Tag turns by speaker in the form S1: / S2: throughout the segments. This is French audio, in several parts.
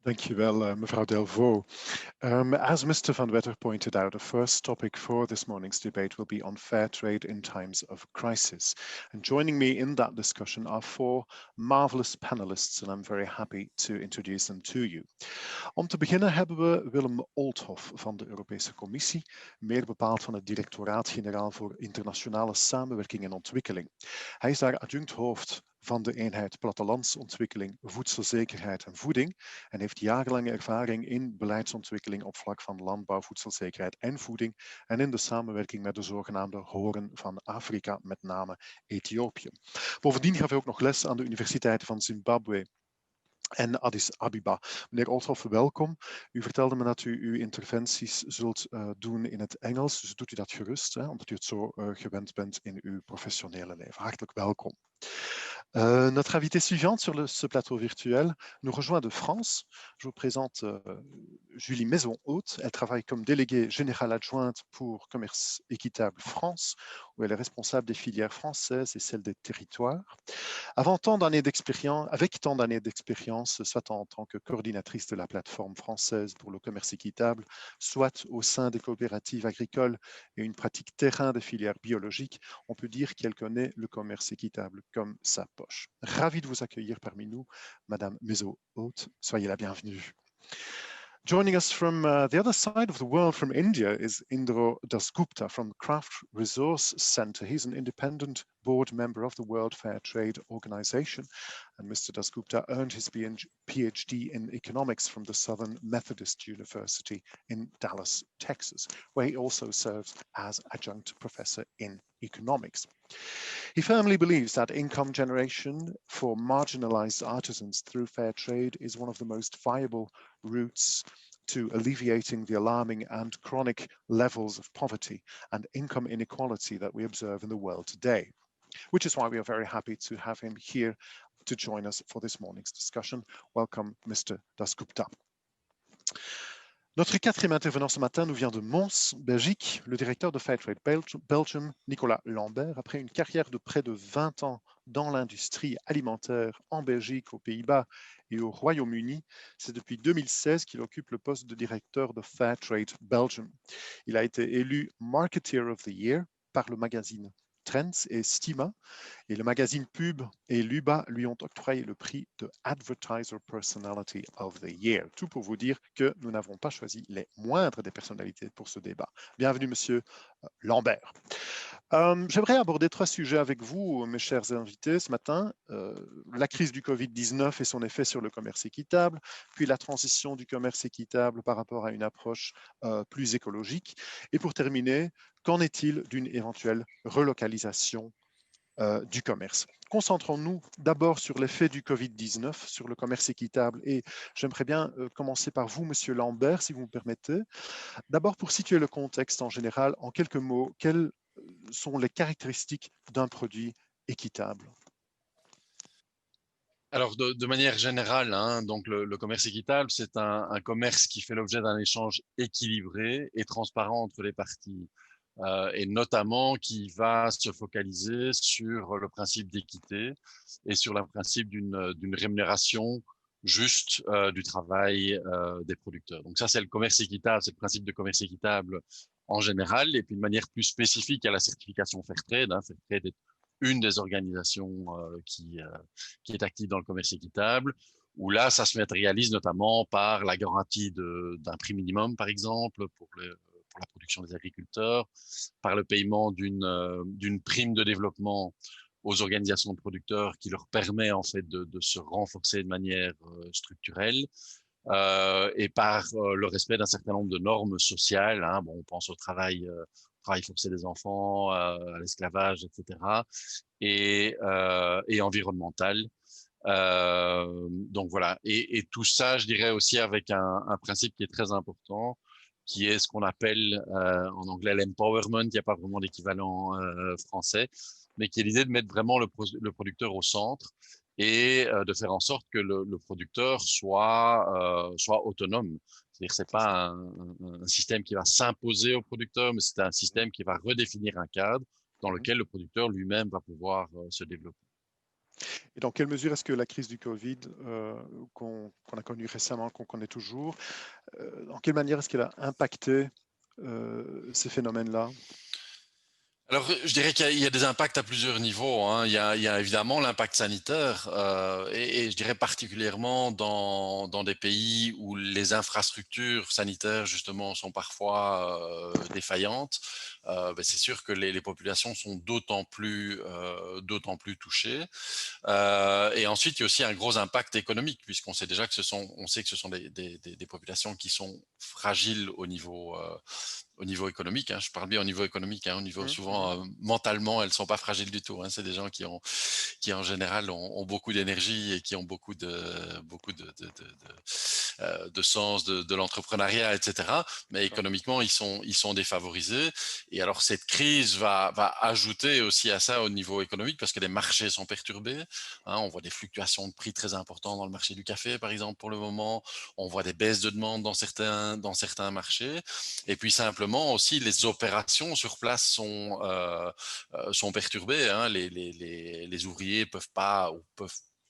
S1: Dankjewel, mevrouw Delvaux. As Mr. Van Wetter pointed out, the first topic for this morning's debate will be on fair trade in times of crisis. And joining me in that discussion are four marvelous panelists, and I'm very happy to introduce them to you. Om te beginnen hebben we Willem Oldhoff van de Europese Commissie, meer bepaald van het Directoraat-Generaal voor Internationale Samenwerking en Ontwikkeling. Hij is daar adjunct-hoofd van de eenheid Plattelandsontwikkeling, Voedselzekerheid en Voeding en heeft jarenlange ervaring in beleidsontwikkeling op vlak van landbouw, voedselzekerheid en voeding en in de samenwerking met de zogenaamde Hoorn van Afrika, met name Ethiopië. Bovendien gaf hij ook nog les aan de universiteiten van Zimbabwe en Addis Ababa. Meneer Oldhoff, welkom. U vertelde me dat u uw interventies zult doen in het Engels, dus doet u dat gerust, omdat u het zo gewend bent in uw professionele leven. Hartelijk welkom. Notre invitée suivante sur ce plateau virtuel nous rejoint de France. Je vous présente Julie Maison-Haute. Elle travaille comme déléguée générale adjointe pour Commerce Équitable France, où elle est responsable des filières françaises et celles des territoires. Avec tant d'années d'expérience, soit en tant que coordinatrice de la plateforme française pour le commerce équitable, soit au sein des coopératives agricoles et une pratique terrain des filières biologiques, on peut dire qu'elle connaît le commerce équitable comme sa poche. Ravi de vous accueillir parmi nous, Madame Maison-Haute. Soyez la bienvenue. Joining us from the other side of the world, from India, is Indro Dasgupta from Craft Resource Center. He's an independent board member of the World Fair Trade Organization. And Mr. Dasgupta earned his PhD in economics from the Southern Methodist University in Dallas, Texas, where he also serves as adjunct professor in economics. He firmly believes that income generation for marginalized artisans through fair trade is one of the most viable routes to alleviating the alarming and chronic levels of poverty and income inequality that we observe in the world today, which is why we are very happy to have him here to join us for this morning's discussion. Welcome, Mr. Dasgupta. Notre quatrième intervenant ce matin nous vient de Mons, Belgique. Le directeur de Fairtrade Belgium, Nicolas Lambert, après une carrière de près de 20 ans dans l'industrie alimentaire en Belgique, aux Pays-Bas et au Royaume-Uni, c'est depuis 2016 qu'il occupe le poste de directeur de Fairtrade Belgium. Il a été élu Marketeer of the Year par le magazine Trends et Stima, et le magazine Pub et Luba lui ont octroyé le prix de Advertiser Personality of the Year. Tout pour vous dire que nous n'avons pas choisi les moindres des personnalités pour ce débat. Bienvenue, Monsieur Lambert. J'aimerais aborder trois sujets avec vous, mes chers invités, ce matin. La crise du Covid-19 et son effet sur le commerce équitable, puis la transition du commerce équitable par rapport à une approche plus écologique. Et pour terminer, qu'en est-il d'une éventuelle relocalisation du commerce? Concentrons-nous d'abord sur l'effet du Covid-19 sur le commerce équitable. Et j'aimerais bien commencer par vous, Monsieur Lambert, si vous me permettez. D'abord, pour situer le contexte en général, en quelques mots, quelles sont les caractéristiques d'un produit équitable?
S2: Alors, de manière générale, donc le commerce équitable, c'est un commerce qui fait l'objet d'un échange équilibré et transparent entre les parties, et notamment qui va se focaliser sur le principe d'équité et sur le principe d'une rémunération juste du travail des producteurs. Donc ça, c'est le commerce équitable, c'est le principe de commerce équitable en général, et puis de manière plus spécifique à la certification Fairtrade. Fairtrade est une des organisations qui est active dans le commerce équitable, où là, ça se matérialise notamment par la garantie d'un prix minimum, par exemple, pour la production des agriculteurs, par le paiement d'une prime de développement aux organisations de producteurs qui leur permet en fait de se renforcer de manière structurelle, et par le respect d'un certain nombre de normes sociales. Bon, on pense au travail forcé des enfants, à l'esclavage, etc., et environnemental. Donc voilà, et tout ça, je dirais aussi avec un principe qui est très important, qui est ce qu'on appelle en anglais l'empowerment. Il n'y a pas vraiment d'équivalent français, mais qui est l'idée de mettre vraiment le producteur au centre et de faire en sorte que le producteur soit autonome. C'est-à-dire, c'est pas un système qui va s'imposer au producteur, mais c'est un système qui va redéfinir un cadre dans lequel le producteur lui-même va pouvoir se développer.
S1: Et dans quelle mesure est-ce que la crise du Covid qu'on a connue récemment, qu'on connaît toujours, dans quelle manière est-ce qu'elle a impacté ces phénomènes-là?
S2: Alors, je dirais qu'il y a des impacts à plusieurs niveaux, hein. Il y a évidemment l'impact sanitaire, et je dirais particulièrement dans des pays où les infrastructures sanitaires justement sont parfois défaillantes. C'est sûr que les populations sont d'autant plus touchées. Et ensuite, il y a aussi un gros impact économique, puisqu'on sait déjà que on sait que ce sont des populations qui sont fragiles au niveau économique, hein. Je parle bien au niveau économique, hein, au niveau souvent mentalement, elles sont pas fragiles du tout, hein. C'est des gens qui en général ont beaucoup d'énergie et qui ont beaucoup de sens de l'entrepreneuriat, etc. Mais économiquement, ils sont défavorisés. Et alors cette crise va ajouter aussi à ça au niveau économique parce que les marchés sont perturbés, hein. On voit des fluctuations de prix très importantes dans le marché du café, par exemple, pour le moment. On voit des baisses de demande dans certains marchés. Et puis simplement aussi, les opérations sur place sont perturbées, hein. Les ouvriers peuvent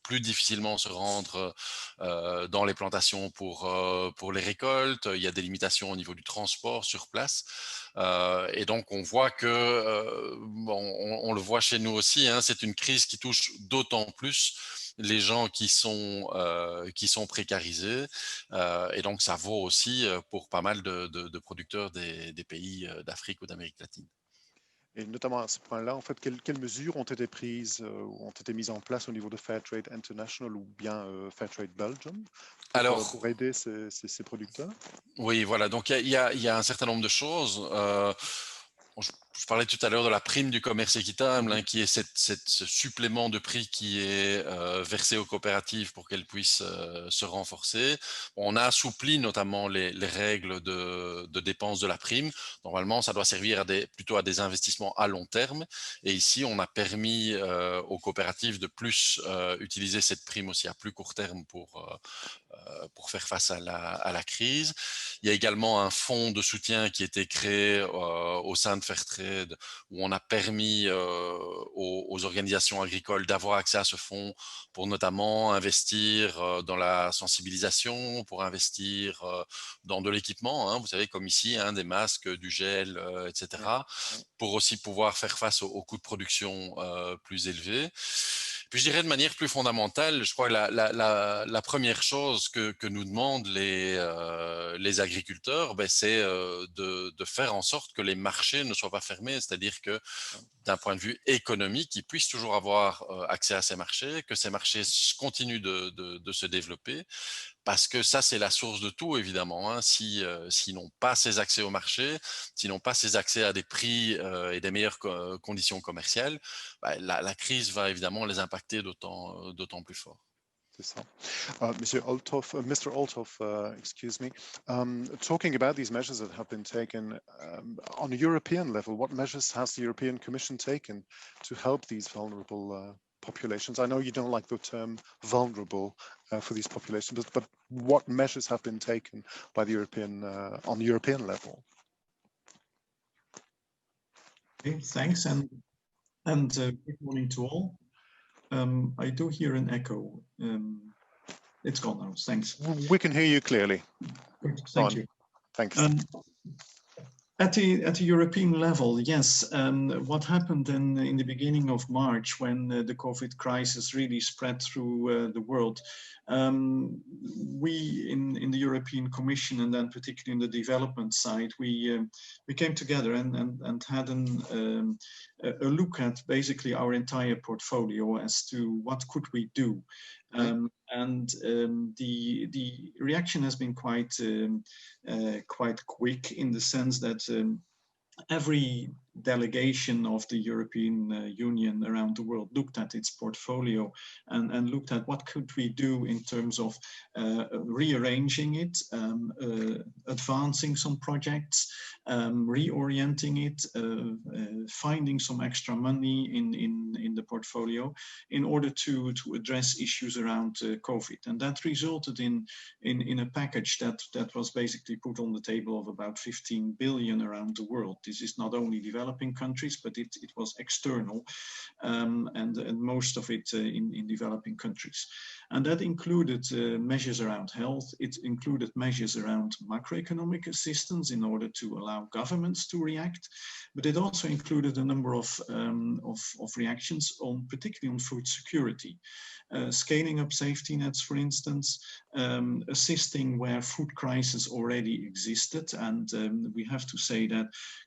S2: plus difficilement se rendre dans les plantations pour les récoltes. Il y a des limitations au niveau du transport sur place. Et donc, on voit que, on le voit chez nous aussi, hein, c'est une crise qui touche d'autant plus les gens qui sont précarisés. Et donc, ça vaut aussi pour pas mal de producteurs des pays d'Afrique ou d'Amérique latine.
S1: Et notamment à ce point-là, en fait, quelles mesures ont été prises ou ont été mises en place au niveau de Fairtrade International ou bien Fairtrade Belgium
S2: Alors,
S1: pour aider ces producteurs?
S2: oui, voilà. Donc, il y a un certain nombre de choses. Je parlais tout à l'heure de la prime du commerce équitable, hein, qui est ce supplément de prix qui est versé aux coopératives pour qu'elles puissent se renforcer. On a assoupli notamment les règles de dépenses de la prime. Normalement, ça doit servir plutôt à des investissements à long terme. Et ici, on a permis aux coopératives de plus utiliser cette prime aussi à plus court terme pour faire face à la crise. Il y a également un fonds de soutien qui a été créé au sein de Fairtrade où on a permis aux organisations agricoles d'avoir accès à ce fonds pour notamment investir dans la sensibilisation, pour investir dans de l'équipement, hein, vous savez, comme ici, hein, des masques, du gel, etc., pour aussi pouvoir faire face aux coûts de production plus élevés. Puis je dirais de manière plus fondamentale, je crois que la première chose que nous demandent les agriculteurs, c'est de faire en sorte que les marchés ne soient pas fermés, c'est-à-dire que d'un point de vue économique, ils puissent toujours avoir accès à ces marchés, que ces marchés continuent de se développer, parce que ça, c'est la source de tout, évidemment, hein. S'ils n'ont pas ces accès au marché, s'ils n'ont pas ces accès à des prix et des meilleures conditions commerciales, la crise va évidemment les impacter d'autant plus fort.
S1: C'est ça. Mr. Althoff, excuse me. Talking about these measures that have been taken on a European level, what measures has the European Commission taken to help these vulnerable populations? I know you don't like the term vulnerable for these populations, but what measures have been taken by the on the European level?
S3: Okay, thanks, and good morning to all. I do hear an echo. It's gone now. Thanks.
S1: We can hear you clearly.
S3: Good, thank you.
S1: Thanks.
S3: At the European level, yes. What happened in the beginning of March when the COVID crisis really spread through the world, we in the European Commission, and then particularly in the development side, we came together and had a look at basically our entire portfolio as to what could we do. The reaction has been quite quick, in the sense that every delegation of the European Union around the world looked at its portfolio and looked at what could we do in terms of rearranging it, advancing some projects, reorienting it, finding some extra money in the portfolio in order to address issues around COVID. And that resulted in a package that was basically put on the table of about 15 billion around the world. This is not only development developing countries, but it was external, and most of it in developing countries. And that included measures around health. It included measures around macroeconomic assistance in order to allow governments to react. But it also included a number of reactions on, particularly on food security. Scaling up safety nets, for instance, assisting where food crisis already existed. And we have to say that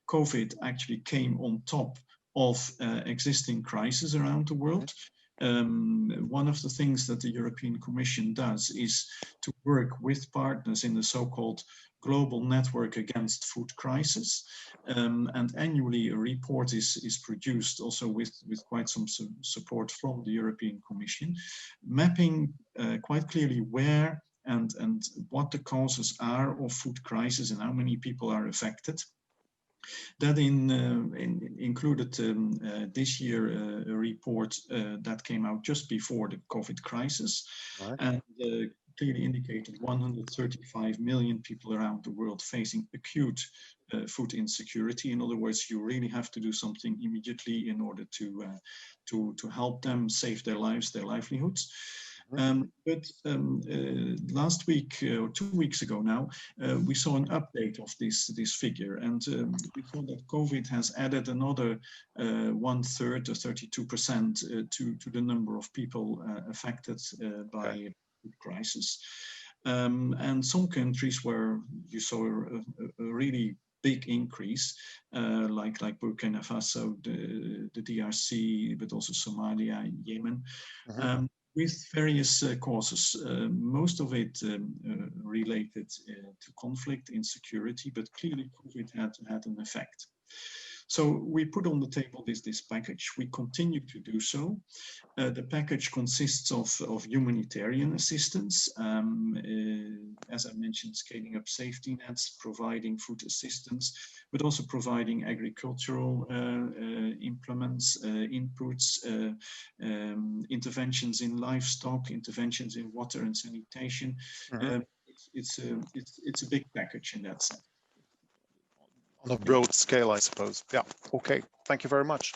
S3: COVID actually came on top of existing crises around the world. One of the things that the European Commission does is to work with partners in the so-called Global Network Against Food Crisis. And annually a report is produced also with quite some support from the European Commission, mapping quite clearly where and what the causes are of food crisis and how many people are affected. That included this year a report that came out just before the COVID crisis, right, and clearly indicated 135 million people around the world facing acute food insecurity. In other words, you really have to do something immediately in order to help them save their lives, their livelihoods. But last week or 2 weeks ago now, we saw an update of this figure, and we saw that COVID has added another 1/3 or 32% to the number of people affected by food crisis. And some countries where you saw a really big increase, like Burkina Faso, the DRC, but also Somalia, Yemen, with various causes, most of it related to conflict, insecurity, but clearly COVID had an effect. So we put on the table this package. We continue to do so. The package consists of humanitarian assistance, as I mentioned, scaling up safety nets, providing food assistance, but also providing agricultural implements, inputs, interventions in livestock, interventions in water and sanitation. It's a big package in that sense.
S1: On a broad scale, I suppose. Yeah, okay, thank you very much.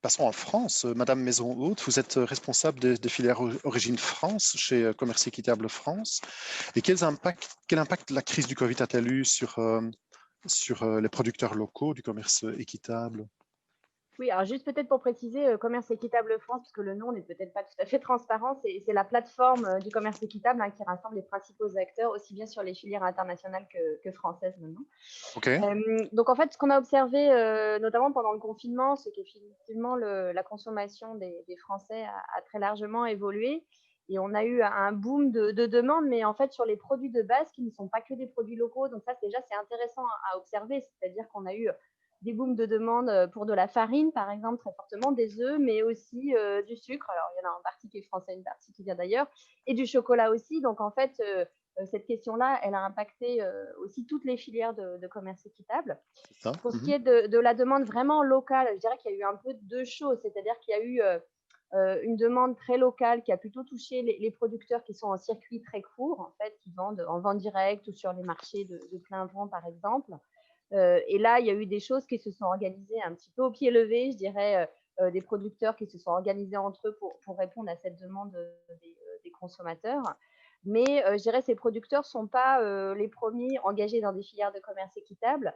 S1: Passons en France. Madame Maison-Haute, vous êtes responsable des filières Origine France chez Commerce Équitable France. Et quel impact la crise du Covid a-t-elle eu sur les producteurs locaux du commerce équitable?
S4: Oui, alors juste peut-être pour préciser, Commerce Équitable France, parce que le nom n'est peut-être pas tout à fait transparent, c'est la plateforme du commerce équitable qui rassemble les principaux acteurs, aussi bien sur les filières internationales que françaises maintenant.
S1: Okay.
S4: Donc en fait, ce qu'on a observé, notamment pendant le confinement, c'est qu'effectivement, la consommation des Français a très largement évolué. Et on a eu un boom de demande, mais en fait, sur les produits de base qui ne sont pas que des produits locaux. Donc ça, déjà, c'est intéressant à observer, c'est-à-dire qu'on a eu des booms de demande pour de la farine, par exemple, très fortement, des œufs, mais aussi du sucre. Alors, il y en a en partie qui est français, une partie qui vient d'ailleurs, et du chocolat aussi. Donc, en fait, cette question-là, elle a impacté aussi toutes les filières de commerce équitable. Pour ce qui est de la demande vraiment locale, je dirais qu'il y a eu un peu deux choses, c'est-à-dire qu'il y a eu une demande très locale qui a plutôt touché les producteurs qui sont en circuit très court, en fait, qui vendent en vente directe ou sur les marchés de plein vent, par exemple. Et là, il y a eu des choses qui se sont organisées un petit peu au pied levé, je dirais, des producteurs qui se sont organisés entre eux pour répondre à cette demande des consommateurs. Mais je dirais que ces producteurs ne sont pas les premiers engagés dans des filières de commerce équitable,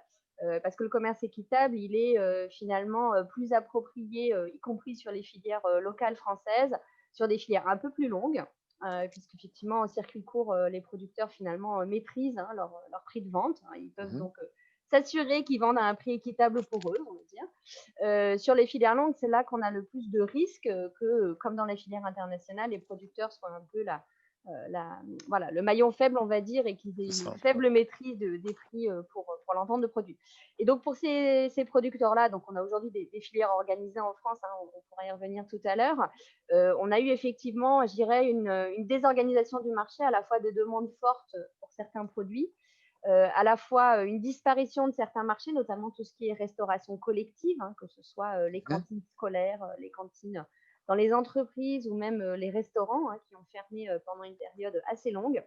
S4: parce que le commerce équitable, il est finalement plus approprié, y compris sur les filières locales françaises, sur des filières un peu plus longues, puisqu'effectivement, en circuit court, les producteurs finalement maîtrisent leur prix de vente. Ils peuvent donc s'assurer qu'ils vendent à un prix équitable pour eux, on va dire. Sur les filières longues, c'est là qu'on a le plus de risques que, comme dans les filières internationales, les producteurs soient un peu voilà, le maillon faible, on va dire, et qu'ils aient une faible maîtrise des prix pour l'envente de produits. Et donc, pour ces producteurs-là, donc on a aujourd'hui des filières organisées en France, on pourra y revenir tout à l'heure. On a eu effectivement, je dirais, une désorganisation du marché, à la fois de demandes fortes pour certains produits, à la fois une disparition de certains marchés, notamment tout ce qui est restauration collective, que ce soit les cantines scolaires, les cantines dans les entreprises ou même les restaurants qui ont fermé pendant une période assez longue.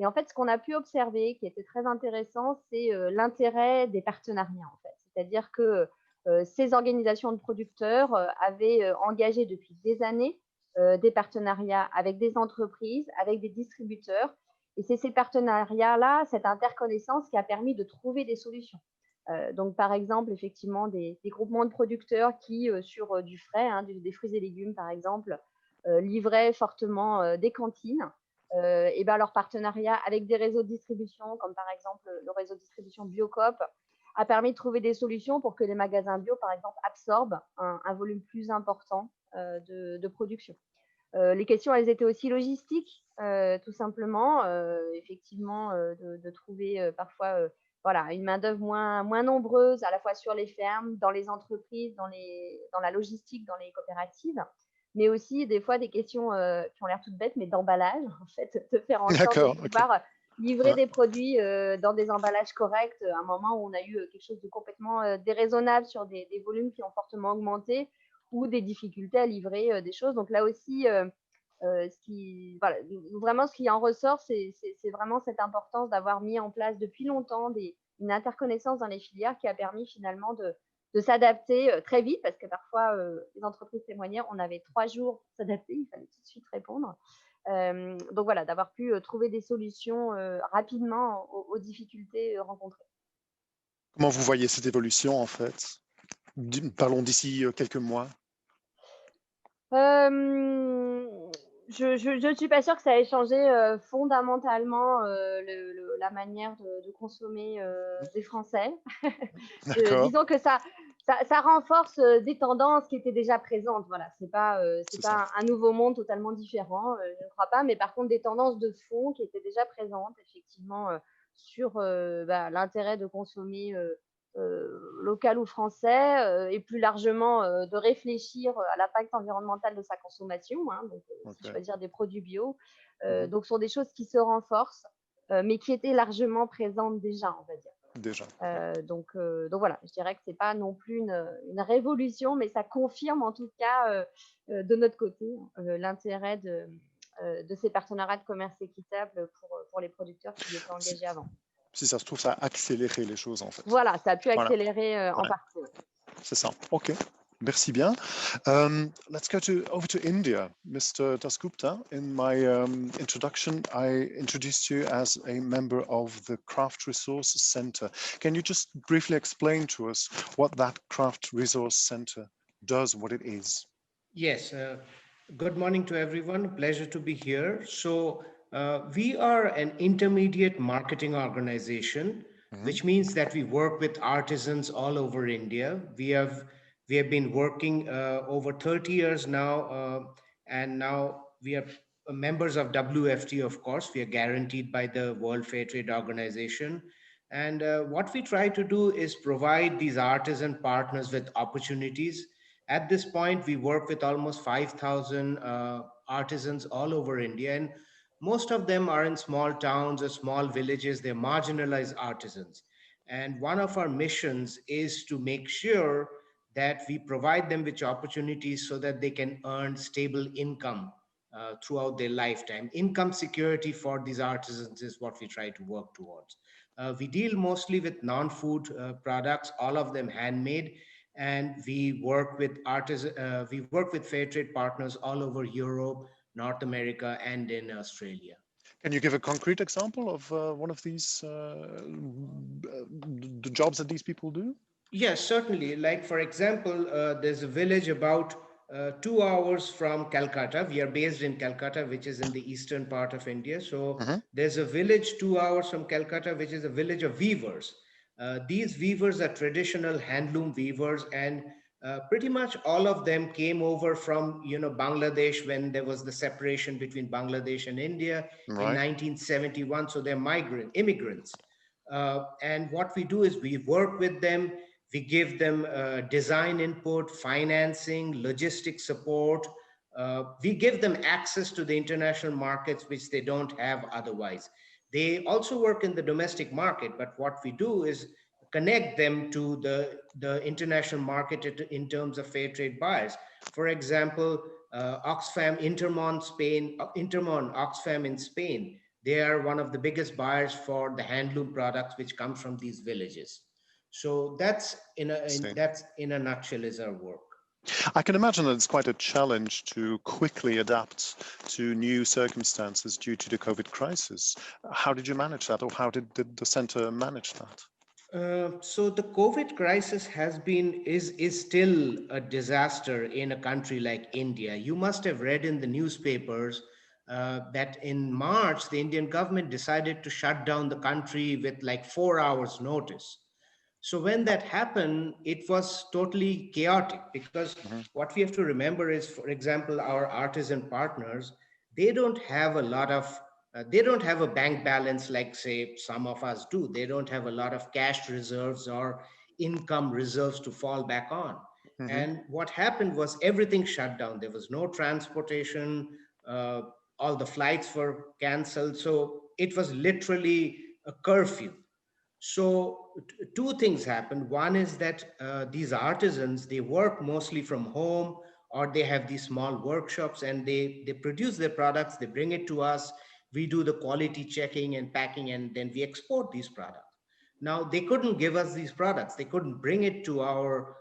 S4: Et en fait, ce qu'on a pu observer, qui était très intéressant, c'est l'intérêt des partenariats, en fait. C'est-à-dire que ces organisations de producteurs avaient engagé depuis des années des partenariats avec des entreprises, avec des distributeurs. Et c'est ces partenariats-là, cette interconnaissance qui a permis de trouver des solutions. Donc, par exemple, effectivement, des groupements de producteurs qui, sur du frais, hein, des fruits et légumes, par exemple, livraient fortement des cantines. Et ben, leur partenariat avec des réseaux de distribution, comme par exemple le réseau de distribution Biocoop, a permis de trouver des solutions pour que les magasins bio, par exemple, absorbent un volume plus important de production. Les questions, elles étaient aussi logistiques, tout simplement. Effectivement, de trouver parfois voilà, une main-d'œuvre moins nombreuse, à la fois sur les fermes, dans les entreprises, dans la logistique, dans les coopératives, mais aussi des fois des questions qui ont l'air toutes bêtes, mais d'emballage, en fait, de faire en sorte de pouvoir livrer des produits dans des emballages corrects, à un moment où on a eu quelque chose de complètement déraisonnable sur des volumes qui ont fortement augmenté, ou des difficultés à livrer des choses. Donc là aussi, voilà, vraiment ce qui en ressort, c'est vraiment cette importance d'avoir mis en place depuis longtemps une interconnaissance dans les filières qui a permis finalement de s'adapter très vite, parce que parfois les entreprises témoignaient, on avait 3 jours pour s'adapter, il fallait tout de suite répondre. Donc voilà, d'avoir pu trouver des solutions rapidement aux difficultés rencontrées.
S1: Comment vous voyez cette évolution en fait? Parlons d'ici quelques mois.
S4: Je ne suis pas sûre que ça ait changé fondamentalement la manière de consommer des Français. Disons que ça renforce des tendances qui étaient déjà présentes. Voilà, c'est pas un nouveau monde totalement différent, je ne crois pas, mais par contre des tendances de fond qui étaient déjà présentes, effectivement, sur l'intérêt de consommer local ou français, et plus largement de réfléchir à l'impact environnemental de sa consommation, hein, donc choisir des produits bio. Donc, ce sont des choses qui se renforcent, mais qui étaient largement présentes déjà, on va dire.
S1: Déjà.
S4: Donc voilà, je dirais que c'est pas non plus une révolution, mais ça confirme en tout cas de notre côté l'intérêt de ces partenariats de commerce équitable pour les producteurs qui étaient engagés avant.
S1: Si ça se trouve, ça a accéléré les choses en fait.
S4: Voilà, ça a pu accélérer en partie.
S1: C'est ça. OK. Merci bien. Let's go over to India. Mr. Dasgupta, in my introduction, I introduced you as a member of the Craft Resource Center. Can you just briefly explain to us what that Craft Resource Center does, what it is?
S5: Yes. Good morning to everyone. Pleasure to be here. So we are an intermediate marketing organization, which means that we work with artisans all over India. We have been working over 30 years now, and now we are members of WFT, of course. We are guaranteed by the World Fair Trade Organization. And what we try to do is provide these artisan partners with opportunities. At this point, we work with almost 5,000 artisans all over India, and most of them are in small towns or small villages. They're marginalized artisans. And one of our missions is to make sure that we provide them with opportunities so that they can earn stable income throughout their lifetime. Income security for these artisans is what we try to work towards. We deal mostly with non-food products, all of them handmade, and we work with we work with fair trade partners all over Europe, North America, and in Australia.
S1: Can you give a concrete example of one of these the jobs that these people do?
S5: Yes, certainly. Like, for example, there's a village about 2 hours from Calcutta. We are based in Calcutta, which is in the eastern part of India. So there's a village 2 hours from Calcutta, which is a village of weavers. These weavers are traditional handloom weavers, and pretty much all of them came over from Bangladesh when there was the separation between Bangladesh and India in 1971. So they're immigrants. And what we do is we work with them. We give them design input, financing, logistic support. We give them access to the international markets, which they don't have otherwise. They also work in the domestic market, but what we do is connect them to the international market in terms of fair trade buyers. For example, Oxfam, Intermon, Oxfam in Spain, they are one of the biggest buyers for the handloom products which come from these villages. So that's that's in a nutshell is our work.
S1: I can imagine that it's quite a challenge to quickly adapt to new circumstances due to the COVID crisis. How did you manage that, or how did the center manage that?
S5: So the COVID crisis is still a disaster in a country like India. You must have read in the newspapers that in March the Indian government decided to shut down the country with like 4 hours notice. So when that happened, it was totally chaotic because what we have to remember is, for example, our artisan partners, they don't have a lot of they don't have a bank balance like, say, some of us do. They don't have a lot of cash reserves or income reserves to fall back on. And what happened was everything shut down. There was no transportation. All the flights were canceled. So it was literally a curfew. So two things happened. One is that these artisans, they work mostly from home, or they have these small workshops, and they produce their products, they bring it to us, we do the quality checking and packing, and then we export these products. Now, they couldn't give us these products. They couldn't bring it to our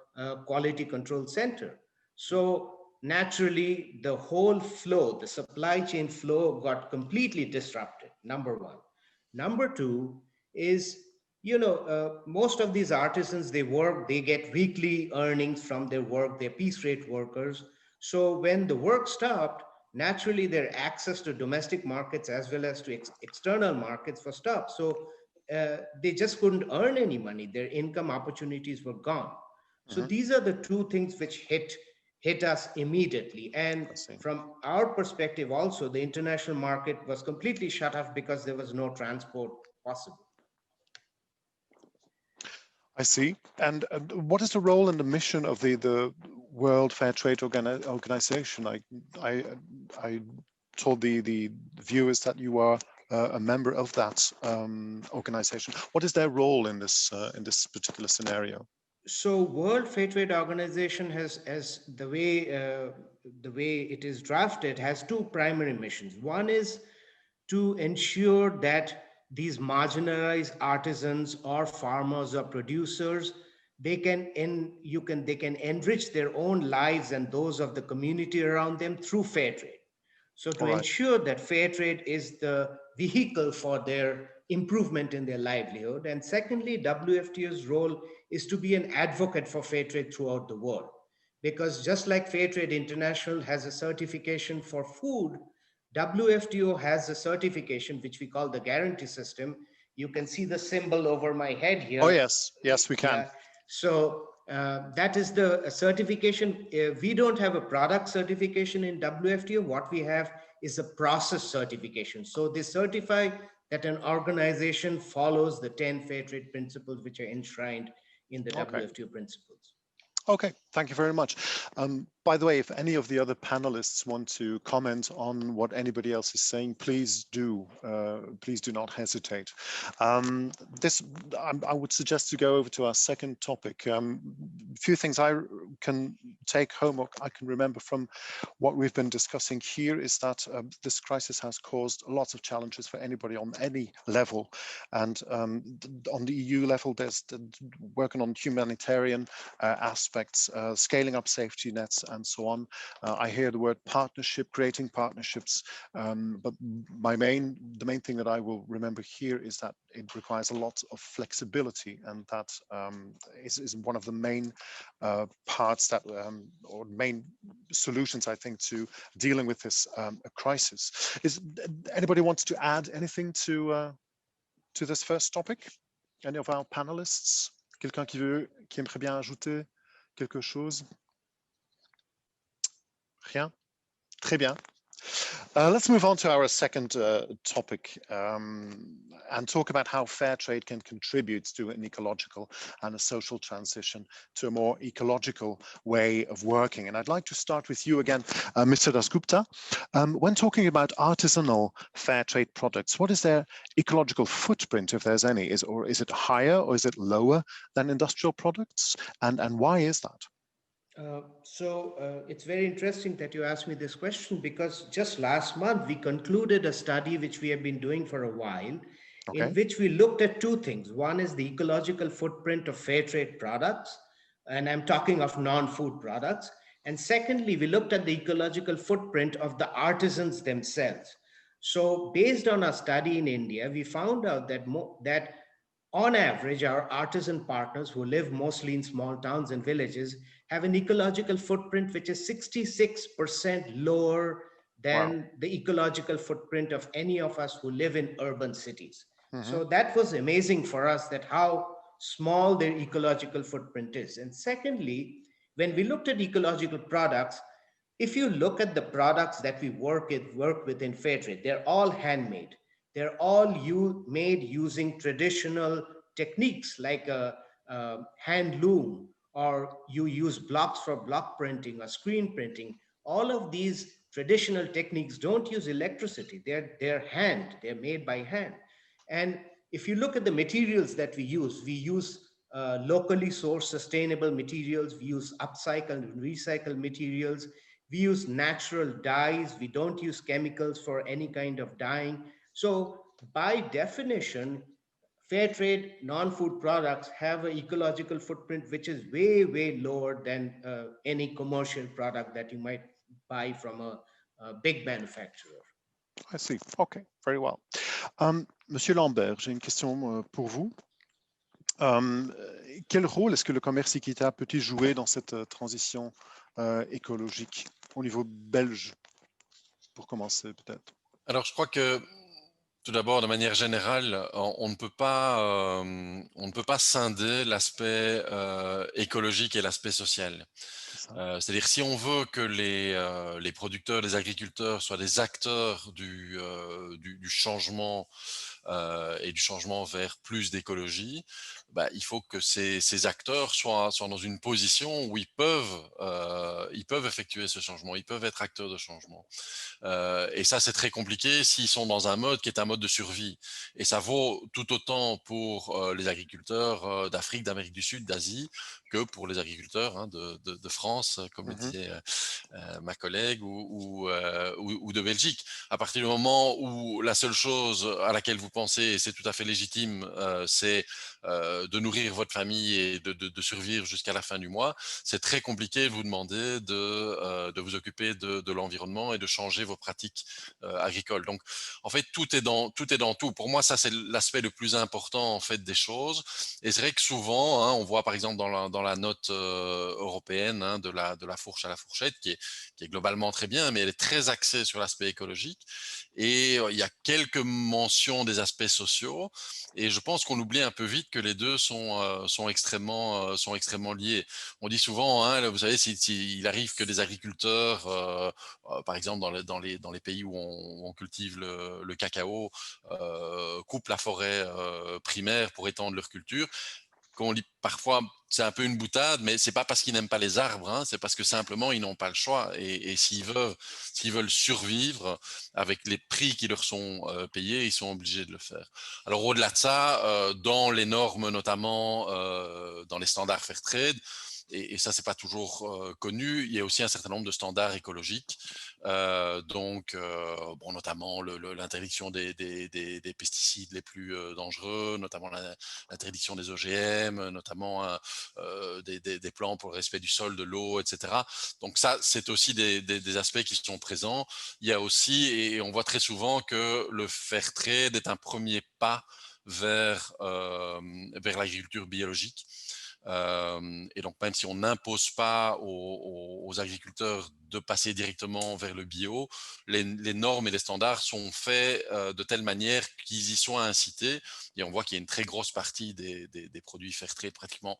S5: quality control center. So naturally, the whole flow, the supply chain flow got completely disrupted, number one. Number two is, most of these artisans, they get weekly earnings from their work, they're piece rate workers. So when the work stopped, naturally their access to domestic markets as well as to external markets was stopped. So they just couldn't earn any money. Their income opportunities were gone. So these are the two things which hit us immediately. And from our perspective also, the international market was completely shut off because there was no transport possible.
S1: I see. And what is the role and the mission of the World Fair Trade Organization? I told the viewers that you are a member of that organization. What is their role in this particular scenario?
S5: So World Fair Trade Organization has the way it is drafted, has two primary missions. One is to ensure that these marginalized artisans or farmers or producers, they can enrich their own lives and those of the community around them through fair trade. So to ensure that fair trade is the vehicle for their improvement in their livelihood. And secondly, WFTO's role is to be an advocate for fair trade throughout the world. Because just like Fair Trade International has a certification for food, WFTO has a certification which we call the guarantee system. You can see the symbol over my head here.
S1: Oh, yes. Yes, we can.
S5: Yeah. So that is the certification. We don't have a product certification in WFTO. What we have is a process certification. So they certify that an organization follows the 10 fair trade principles which are enshrined in the WFTO principles.
S1: Okay, thank you very much. By the way, if any of the other panelists want to comment on what anybody else is saying, please do not hesitate. I would suggest to go over to our second topic. A few things I can take home, or I can remember from what we've been discussing here, is that this crisis has caused lots of challenges for anybody on any level. And on the EU level, there's working on humanitarian aspects, scaling up safety nets, and so on. I hear the word partnership, creating partnerships, but the main thing that I will remember here is that it requires a lot of flexibility, and that is one of the main parts that, or main solutions, I think, to dealing with this crisis. Is anybody wants to add anything to this first topic? Any of our panelists? Quelqu'un qui aimerait bien ajouter quelque chose? Rien? Très bien. Let's move on to our second topic and talk about how fair trade can contribute to an ecological and a social transition to a more ecological way of working. And I'd like to start with you again, Mr. Dasgupta. When talking about artisanal fair trade products, what is their ecological footprint, if there's any? Is it higher or is it lower than industrial products? And why is that?
S5: It's very interesting that you asked me this question, because just last month we concluded a study which we have been doing for a while, in which we looked at two things. One is the ecological footprint of fair trade products, and I'm talking of non-food products. And secondly, we looked at the ecological footprint of the artisans themselves. So based on our study in India, we found out that that on average, our artisan partners who live mostly in small towns and villages have an ecological footprint which is 66% lower than the ecological footprint of any of us who live in urban cities. So that was amazing for us, that how small their ecological footprint is. And secondly, when we looked at ecological products, if you look at the products that we work with in Fairtrade, they're all handmade. They're all made using traditional techniques like a hand loom, or you use blocks for block printing or screen printing. All of these traditional techniques don't use electricity. They're made by hand. And if you look at the materials that we use locally sourced sustainable materials, we use upcycled and recycled materials, we use natural dyes, we don't use chemicals for any kind of dyeing. So by definition, fair trade non-food products have an ecological footprint which is way, way lower than any commercial product that you might buy from a big manufacturer.
S1: I see. Okay, very well. Monsieur Lambert, j'ai une question pour vous. Quel rôle est-ce que le commerce équitable peut-il jouer dans cette transition écologique au niveau belge, pour commencer peut-être?
S2: Alors, je crois que tout d'abord, de manière générale, on ne peut pas scinder l'aspect écologique et l'aspect social. C'est-à-dire, si on veut que les producteurs, les agriculteurs soient des acteurs du changement et du changement vers plus d'écologie, il faut que ces acteurs soient dans une position où ils peuvent effectuer ce changement, ils peuvent être acteurs de changement. Et ça, c'est très compliqué s'ils sont dans un mode qui est un mode de survie. Et ça vaut tout autant pour les agriculteurs d'Afrique, d'Amérique du Sud, d'Asie, que pour les agriculteurs de France, comme le disait ma collègue, ou de Belgique. À partir du moment où la seule chose à laquelle vous pensez, et c'est tout à fait légitime, c'est de nourrir votre famille et de survivre jusqu'à la fin du mois, c'est très compliqué de vous demander de vous occuper de l'environnement et de changer vos pratiques agricoles. Donc, en fait, tout est dans tout. Pour moi, ça, c'est l'aspect le plus important, en fait, des choses. Et c'est vrai que souvent, on voit, par exemple, dans la note européenne, de la fourche à la fourchette, qui est globalement très bien, mais elle est très axée sur l'aspect écologique. Et il y a quelques mentions des aspects sociaux. Et je pense qu'on oublie un peu vite que les deux sont extrêmement liés. On dit souvent, vous savez, s'il arrive que des agriculteurs, par exemple dans les pays où on cultive le cacao, coupent la forêt primaire pour étendre leur culture, qu'on lit parfois, c'est un peu une boutade, mais c'est pas parce qu'ils n'aiment pas les arbres, c'est parce que simplement ils n'ont pas le choix. Et s'ils veulent survivre avec les prix qui leur sont payés, ils sont obligés de le faire. Alors au-delà de ça, dans les normes, notamment dans les standards Fairtrade, et ça c'est pas toujours connu, il y a aussi un certain nombre de standards écologiques. Notamment l'interdiction des pesticides les plus dangereux, notamment l'interdiction des OGM, notamment des plans pour le respect du sol, de l'eau, etc. Donc ça, c'est aussi des aspects qui sont présents. Il y a aussi, et on voit très souvent que le fair trade est un premier pas vers l'agriculture biologique. Et donc, même si on n'impose pas aux agriculteurs de passer directement vers le bio, les normes et les standards sont faits de telle manière qu'ils y soient incités. Et on voit qu'il y a une très grosse partie des produits Fairtrade, pratiquement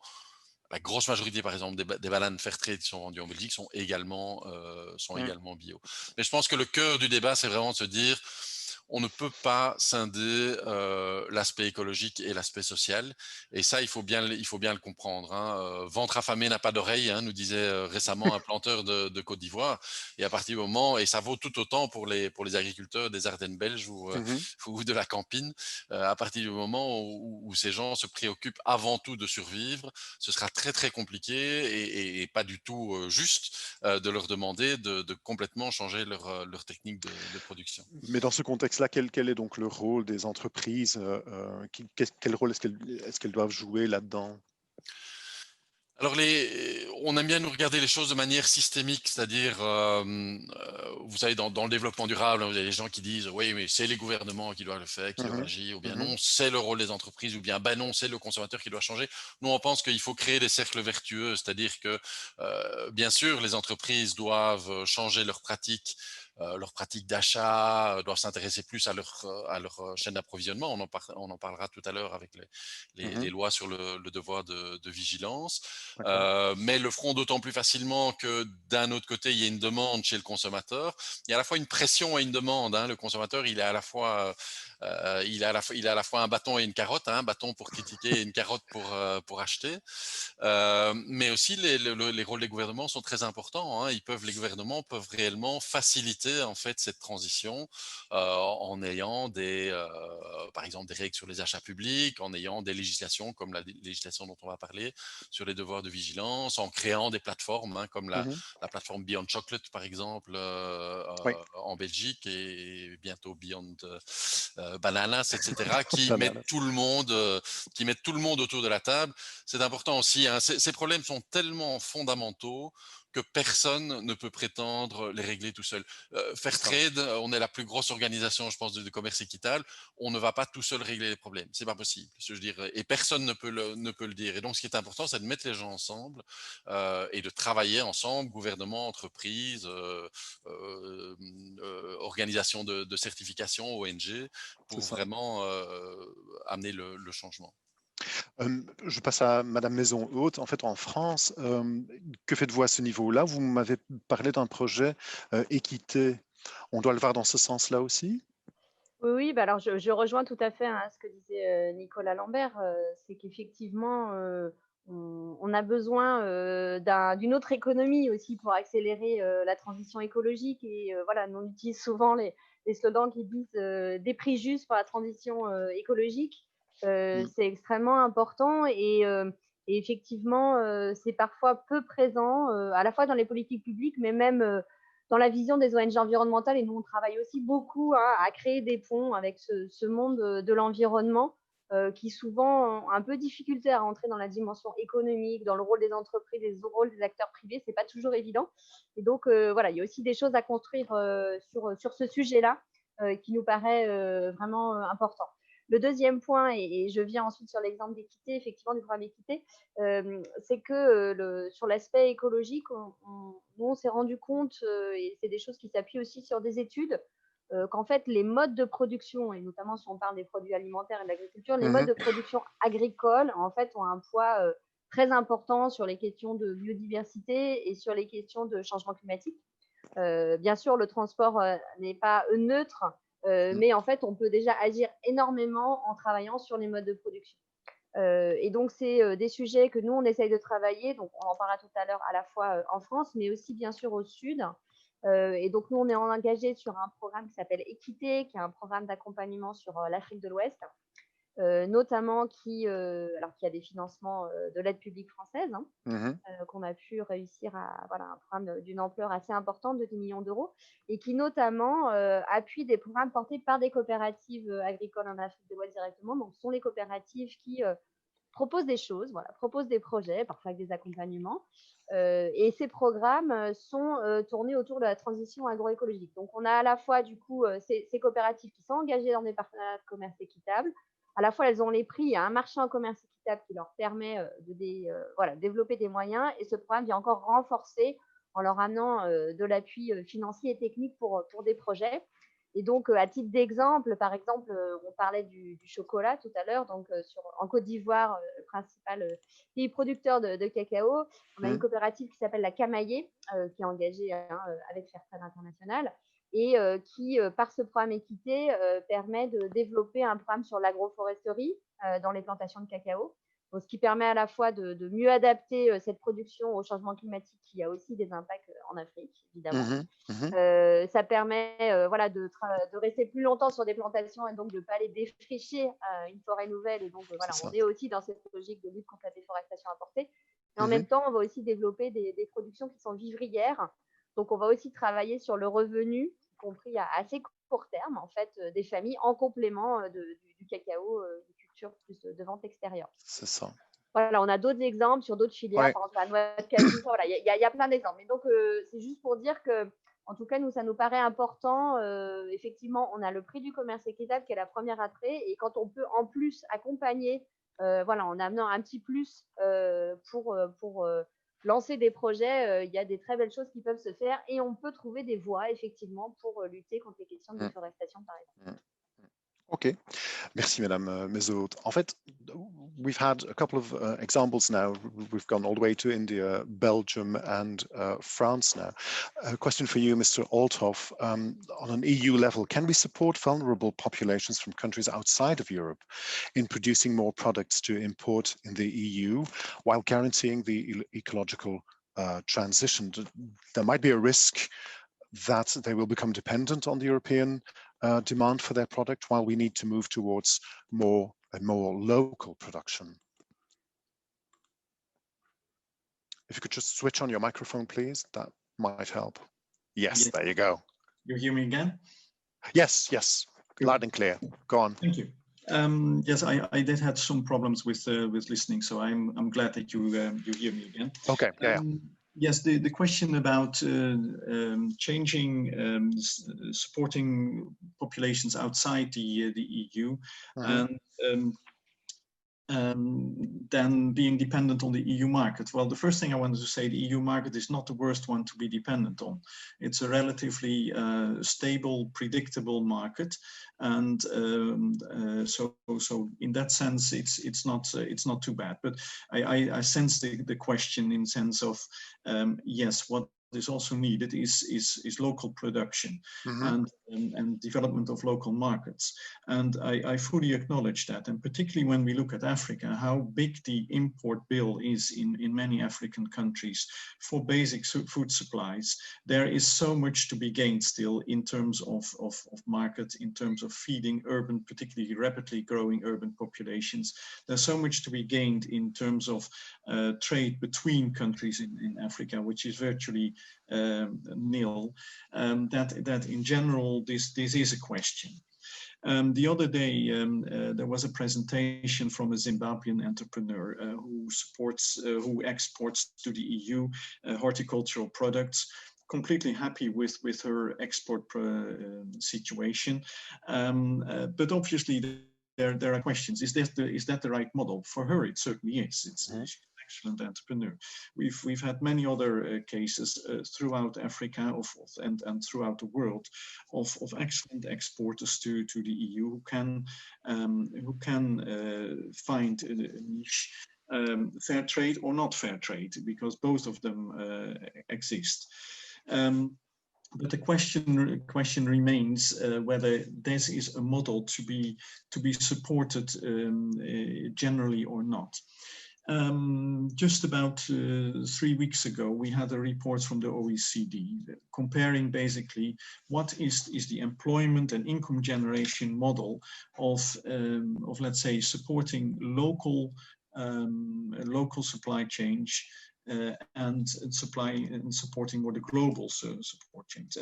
S2: la grosse majorité, par exemple, des bananes Fairtrade qui sont vendues en Belgique sont également bio. Mais je pense que le cœur du débat, c'est vraiment de se dire, on ne peut pas scinder l'aspect écologique et l'aspect social. Et ça, il faut bien le comprendre. Ventre affamé n'a pas d'oreille, nous disait récemment un planteur de Côte d'Ivoire. Et à partir du moment, et ça vaut tout autant pour les agriculteurs des Ardennes belges ou de la Campine, à partir du moment où ces gens se préoccupent avant tout de survivre, ce sera très très compliqué et pas du tout juste de leur demander de complètement changer leur technique de production.
S1: Mais dans ce contexte cela, quel est donc le rôle des entreprises? Quel rôle est-ce qu'elles doivent jouer là-dedans?
S2: Alors, on aime bien nous regarder les choses de manière systémique, c'est-à-dire, vous savez, dans le développement durable, vous avez des gens qui disent, oui, mais c'est les gouvernements qui doivent le faire, qui doivent
S1: Mhm,
S2: agir, ou bien
S1: mhm,
S2: non, c'est le rôle des entreprises, ou bien, ben non, c'est le consommateur qui doit changer. Nous, on pense qu'il faut créer des cercles vertueux, c'est-à-dire que, bien sûr, les entreprises doivent changer leurs pratiques d'achat, doivent s'intéresser plus à leur chaîne d'approvisionnement. On en parlera tout à l'heure avec les
S1: mhm.
S2: lois sur le devoir de vigilance.
S1: D'accord.
S2: Mais le feront d'autant plus facilement que d'un autre côté, il y a une demande chez le consommateur. Il y a à la fois une pression et une demande, hein. Le consommateur, il est à la fois, il a à la fois un bâton et une carotte, hein, un bâton pour critiquer et une carotte pour acheter. Mais aussi, les rôles des gouvernements sont très importants, hein. Les gouvernements peuvent réellement faciliter en fait cette transition en ayant par exemple, des règles sur les achats publics, en ayant des législations comme la législation dont on va parler sur les devoirs de vigilance, en créant des plateformes, hein, comme
S1: Mhm.
S2: la plateforme Beyond Chocolate, par exemple,
S1: Oui,
S2: en Belgique, et bientôt Beyond Bananas, etc.,
S1: banal.
S2: qui mettent tout le monde autour de la table. C'est important aussi, hein. Ces problèmes sont tellement fondamentaux que personne ne peut prétendre les régler tout seul.
S1: D'accord.
S2: Fairtrade, on est la plus grosse organisation, je pense, de commerce équitable. On ne va pas tout seul régler les problèmes. C'est pas possible. Je veux dire, et personne ne peut le dire. Et donc, ce qui est important, c'est de mettre les gens ensemble et de travailler ensemble, gouvernement, entreprise, organisation de certification, ONG,
S1: C'est
S2: pour
S1: ça.
S2: vraiment amener le changement.
S1: Je passe à Madame Maison Haute. En fait, en France, que faites-vous à ce niveau-là? Vous m'avez parlé d'un projet équité. On doit le voir dans ce sens-là aussi?
S4: Oui, oui, bah, alors je rejoins tout à fait, hein, ce que disait, Nicolas Lambert, c'est qu'effectivement, on a besoin, d'une autre économie aussi pour accélérer, la transition écologique et voilà, nous on utilise souvent les slogans qui disent, «Des prix justes pour la transition, écologique».
S1: Mm.
S4: C'est extrêmement important et effectivement, c'est parfois peu présent, à la fois dans les politiques publiques, mais même, dans la vision des ONG environnementales, et nous, on travaille aussi beaucoup, hein, à créer des ponts avec ce monde de l'environnement qui souvent ont un peu difficulté à rentrer dans la dimension économique, dans le rôle des entreprises, le rôle des acteurs privés, c'est pas toujours évident. Et donc, voilà, il y a aussi des choses à construire sur ce sujet-là qui nous paraît vraiment important. Le deuxième point, et je viens ensuite sur l'exemple d'équité, effectivement, du programme équité, c'est que sur l'aspect écologique, nous, on s'est rendu compte, et c'est des choses qui s'appuient aussi sur des études, qu'en fait, les modes de production, et notamment si on parle des produits alimentaires et de l'agriculture, les modes
S1: Mhm.
S4: de production agricoles, en fait, ont un poids très important sur les questions de biodiversité et sur les questions de changement climatique. Bien sûr, le transport n'est pas neutre,
S1: Mm.
S4: mais en fait, on peut déjà agir énormément en travaillant sur les modes de production. Et donc, c'est des sujets que nous, on essaye de travailler. Donc, on en parlera tout à l'heure à la fois en France, mais aussi bien sûr au Sud. Et donc, nous, on est engagé sur un programme qui s'appelle Équité, qui est un programme d'accompagnement sur l'Afrique de l'Ouest, notamment qui a des financements de l'aide publique française, hein,
S1: Mhm.
S4: qu'on a pu réussir à voilà, un programme d'une ampleur assez importante de 10 millions d'euros et qui notamment appuie des programmes portés par des coopératives agricoles en Afrique de l'Ouest directement. Donc, ce sont les coopératives qui proposent des choses, voilà, proposent des projets, parfois avec des accompagnements. Et ces programmes sont tournés autour de la transition agroécologique. Donc, on a à la fois, du coup, ces coopératives qui sont engagées dans des partenariats de commerce équitable. À la fois, elles ont les prix. Il y a un marché en commerce équitable qui leur permet voilà, de développer des moyens. Et ce programme vient encore renforcer en leur amenant de l'appui financier et technique pour des projets. Et donc, à titre d'exemple, par exemple, on parlait du chocolat tout à l'heure. Donc, en Côte d'Ivoire, le principal pays producteur de cacao, on a une
S1: Mm.
S4: coopérative qui s'appelle la Camaillé, qui est engagée avec Fairtrade International et qui, par ce programme équité, permet de développer un programme sur l'agroforesterie dans les plantations de cacao. Donc, ce qui permet à la fois de mieux adapter cette production au changement climatique qui a aussi des impacts en Afrique, évidemment.
S1: Mhm. Mhm.
S4: Ça permet voilà, de rester plus longtemps sur des plantations et donc de ne pas les défricher une forêt nouvelle. Et donc,
S1: C'est
S4: voilà, on
S1: ça.
S4: est aussi dans cette logique de lutte contre la déforestation importée. Et en
S1: Mhm.
S4: même temps, on va aussi développer des productions qui sont vivrières. Donc, on va aussi travailler sur le revenu, y compris assez court terme, en fait, des familles en complément du cacao, de culture plus de vente extérieure.
S1: C'est ça.
S4: Voilà, on a d'autres exemples sur d'autres filières,
S1: Ouais.
S4: par exemple la noix de cajou. Enfin, voilà, il y a plein d'exemples. Mais donc, c'est juste pour dire que, en tout cas, nous, ça nous paraît important. Effectivement, on a le prix du commerce équitable qui est la première attrait. Et quand on peut en plus accompagner, voilà, en amenant un petit plus pour lancer des projets, il y a des très belles choses qui peuvent se faire. Et on peut trouver des voies, effectivement, pour lutter contre les questions de déforestation, par exemple.
S1: Okay, merci Madame Mazoud. En fait, we've had a couple of examples now. We've gone all the way to India, Belgium, and France now. A question for you, Mr. Althoff. On an EU level, can we support vulnerable populations from countries outside of Europe in producing more products to import in the EU while guaranteeing the ecological transition? There might be a risk that they will become dependent on the European demand for their product, while we need to move towards more local production. If you could just switch on your microphone, please, that might help. Yes, there you go.
S3: You hear me again?
S1: Yes, loud and clear. Go on.
S3: Thank you. Yes, I did have some problems with listening, so I'm glad that you hear me again.
S1: Okay. Yeah.
S3: Yes, the question about changing, supporting populations outside the EU, and then being dependent on the EU market. Well, the first thing I wanted to say, the EU market is not the worst one to be dependent on. It's a relatively stable, predictable market, and so in that sense, it's not too bad. But I sense the question in sense of yes, what is also needed is local production and development of local markets. And I fully acknowledge that. And particularly when we look at Africa, how big the import bill is in many African countries for basic food supplies, there is so much to be gained still in terms of market, in terms of feeding urban, particularly rapidly growing urban populations. There's so much to be gained in terms of trade between countries in Africa, which is virtually nil, that in general this is a question. The other day there was a presentation from a Zimbabwean entrepreneur who exports to the EU horticultural products, completely happy with her export situation, but obviously there are questions. Is that the right model for her? It certainly is. She's an excellent entrepreneur. We've had many other cases throughout Africa and throughout the world of excellent exporters to the EU who can find a niche, fair trade or not fair trade, because both of them exist. But the question remains whether this is a model to be supported generally or not. Just about 3 weeks ago, we had a report from the OECD comparing basically what is the employment and income generation model of let's say supporting local supply chains. And supporting more the global support chains,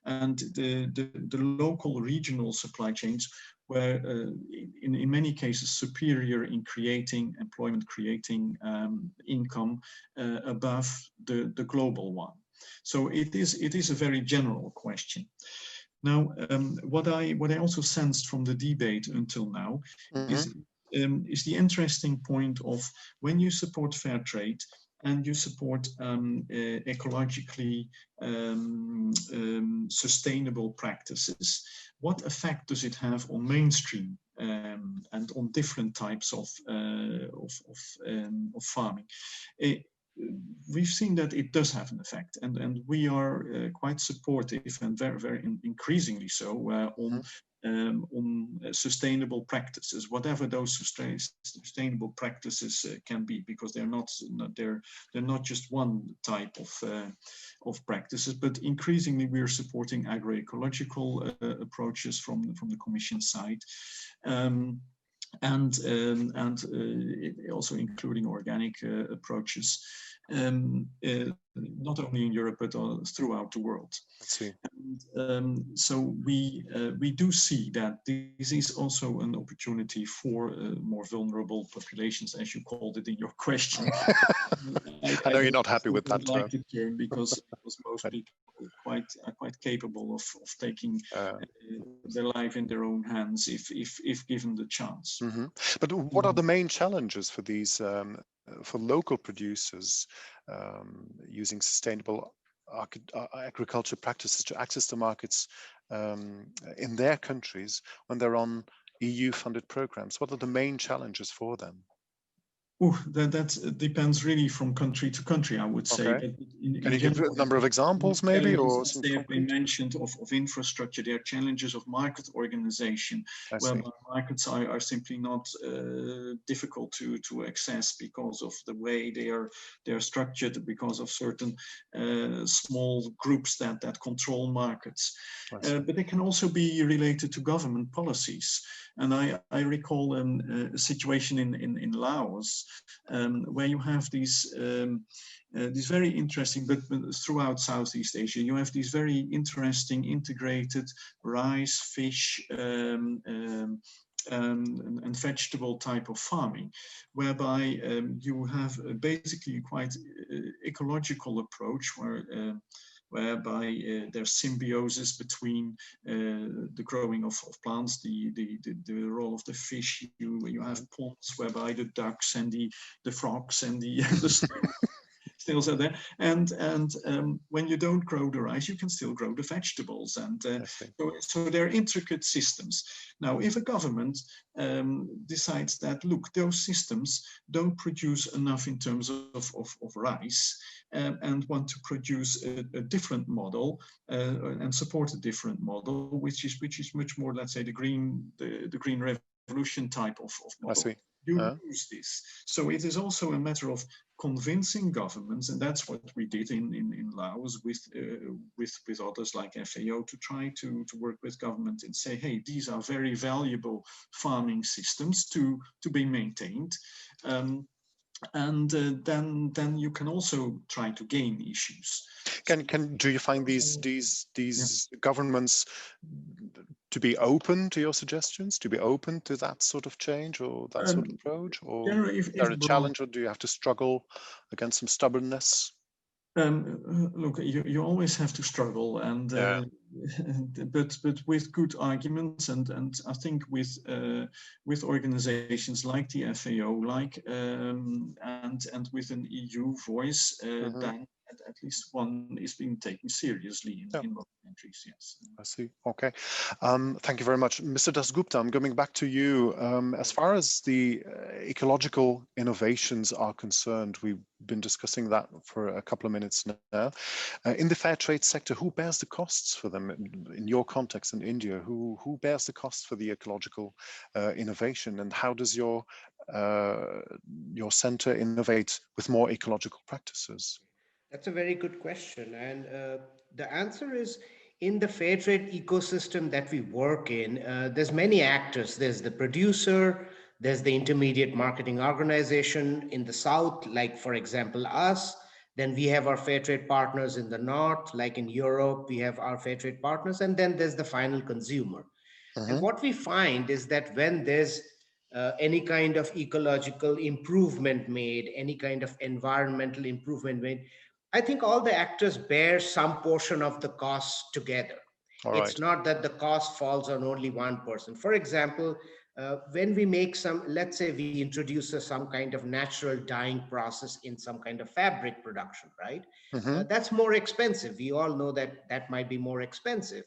S3: and the local regional supply chains were in many cases superior in creating employment, creating income above the global one. So it is a very general question. Now, what I also sensed from the debate until now is the interesting point of when you support fair trade and you support ecologically sustainable practices, what effect does it have on mainstream and on different types of farming? We've seen that it does have an effect, and we are quite supportive and very, very increasingly so on sustainable practices, whatever those sustainable practices can be, because they're not just one type of practices, but increasingly we're supporting agroecological approaches from the Commission side. And also including organic approaches. not only in Europe but throughout the world.
S1: I see.
S3: And so we do see that this is also an opportunity for more vulnerable populations, as you called it in your question.
S1: I know you're not happy with that
S3: term.
S1: term.
S3: Like the term because most people are quite capable of taking their life in their own hands if given the chance.
S1: Mm-hmm. But what are the main challenges for these for local producers using sustainable agriculture practices to access the markets in their countries when they're on EU-funded programs? What are the main challenges for them?
S3: That depends really from country to country, I would say.
S1: Okay.
S3: But
S1: Can you give a number of examples, maybe, or some
S3: they have been
S1: concrete?
S3: mentioned of infrastructure. There are challenges of market organization, whereby markets are simply not difficult to access because of the way they are structured, because of certain small groups that control markets. But they can also be related to government policies. And I recall a situation in Laos where you have these very interesting, but throughout Southeast Asia, you have these very interesting integrated rice, fish, and vegetable type of farming, whereby you have basically quite ecological approach whereby there's symbiosis between the growing of plants, the role of the fish. You have ponds whereby the ducks and the frogs and the snails are there, and when you don't grow the rice, you can still grow the vegetables, and so they're intricate systems. Now, if a government decides that, look, those systems don't produce enough in terms of rice, and want to produce a different model and support a different model, which is much more, let's say, the green revolution type of model. You use this. So it is also a matter of convincing governments, and that's what we did in Laos with others like FAO, to try to work with government and say, hey, these are very valuable farming systems to be maintained. And then you can also try to gain issues.
S1: Do you find these governments to be open to your suggestions, to be open to that sort of change or that sort of approach, or is there a challenge, or do you have to struggle against some stubbornness?
S3: Look, you always have to struggle, and but with good arguments, and I think with organizations like the FAO, like and with an EU voice, then at least one is being taken seriously in most countries. Yes.
S1: I see. Okay. Thank you very much, Mr. Dasgupta. I'm coming back to you. As far as the ecological innovations are concerned, we've been discussing that for a couple of minutes now. In the fair trade sector, who bears the costs for them? In your context in India, who bears the costs for the ecological innovation, and how does your center innovate with more ecological practices?
S5: That's a very good question, and the answer is, in the fair trade ecosystem that we work in, there's many actors. There's the producer, there's the intermediate marketing organization in the south, like for example us. Then we have our fair trade partners in the north, like in Europe, we have our fair trade partners, and then there's the final consumer. And what we find is that when there's any kind of ecological improvement made, any kind of environmental improvement made, I think all the actors bear some portion of the cost together. It's not that the cost falls on only one person. For example, when we make let's say we introduce some kind of natural dyeing process in some kind of fabric production, right? That's more expensive. We all know that might be more expensive.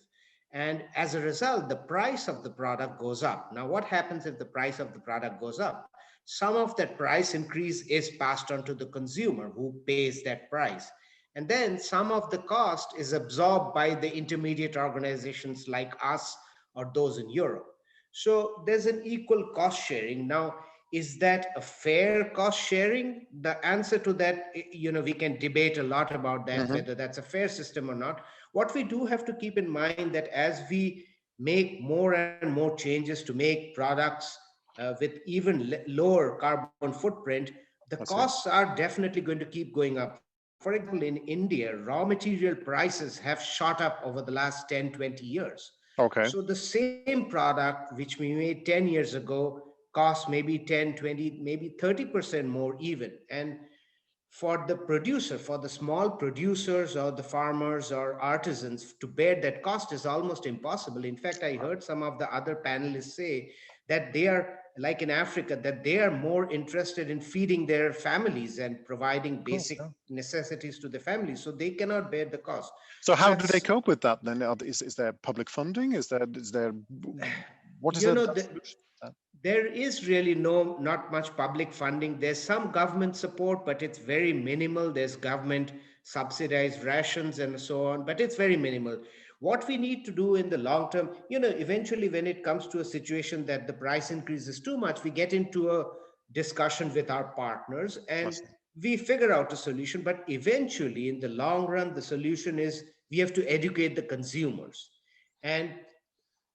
S5: And as a result, the price of the product goes up. Now, what happens if the price of the product goes up? Some of that price increase is passed on to the consumer who pays that price. And then some of the cost is absorbed by the intermediate organizations like us or those in Europe. So there's an equal cost sharing. Now, is that a fair cost sharing? The answer to that, we can debate a lot about that, whether that's a fair system or not. What we do have to keep in mind that as we make more and more changes to make products with even lower carbon footprint, the costs are definitely going to keep going up. For example, in India, raw material prices have shot up over the last 10, 20 years.
S1: Okay.
S5: So the same product which we made 10 years ago costs maybe 10, 20, maybe 30% more even. And for the producer, for the small producers or the farmers or artisans to bear that cost is almost impossible. In fact, I heard some of the other panelists say that they are, like in Africa, that they are more interested in feeding their families and providing basic necessities to the families, so they cannot bear the cost.
S1: So how do they cope with that then? Is there public funding? What is the solution?
S5: There is really not much public funding. There's some government support, but it's very minimal. There's government subsidized rations and so on, but it's very minimal. What we need to do in the long term, eventually when it comes to a situation that the price increase is too much, we get into a discussion with our partners and we figure out a solution. But eventually in the long run, the solution is we have to educate the consumers. And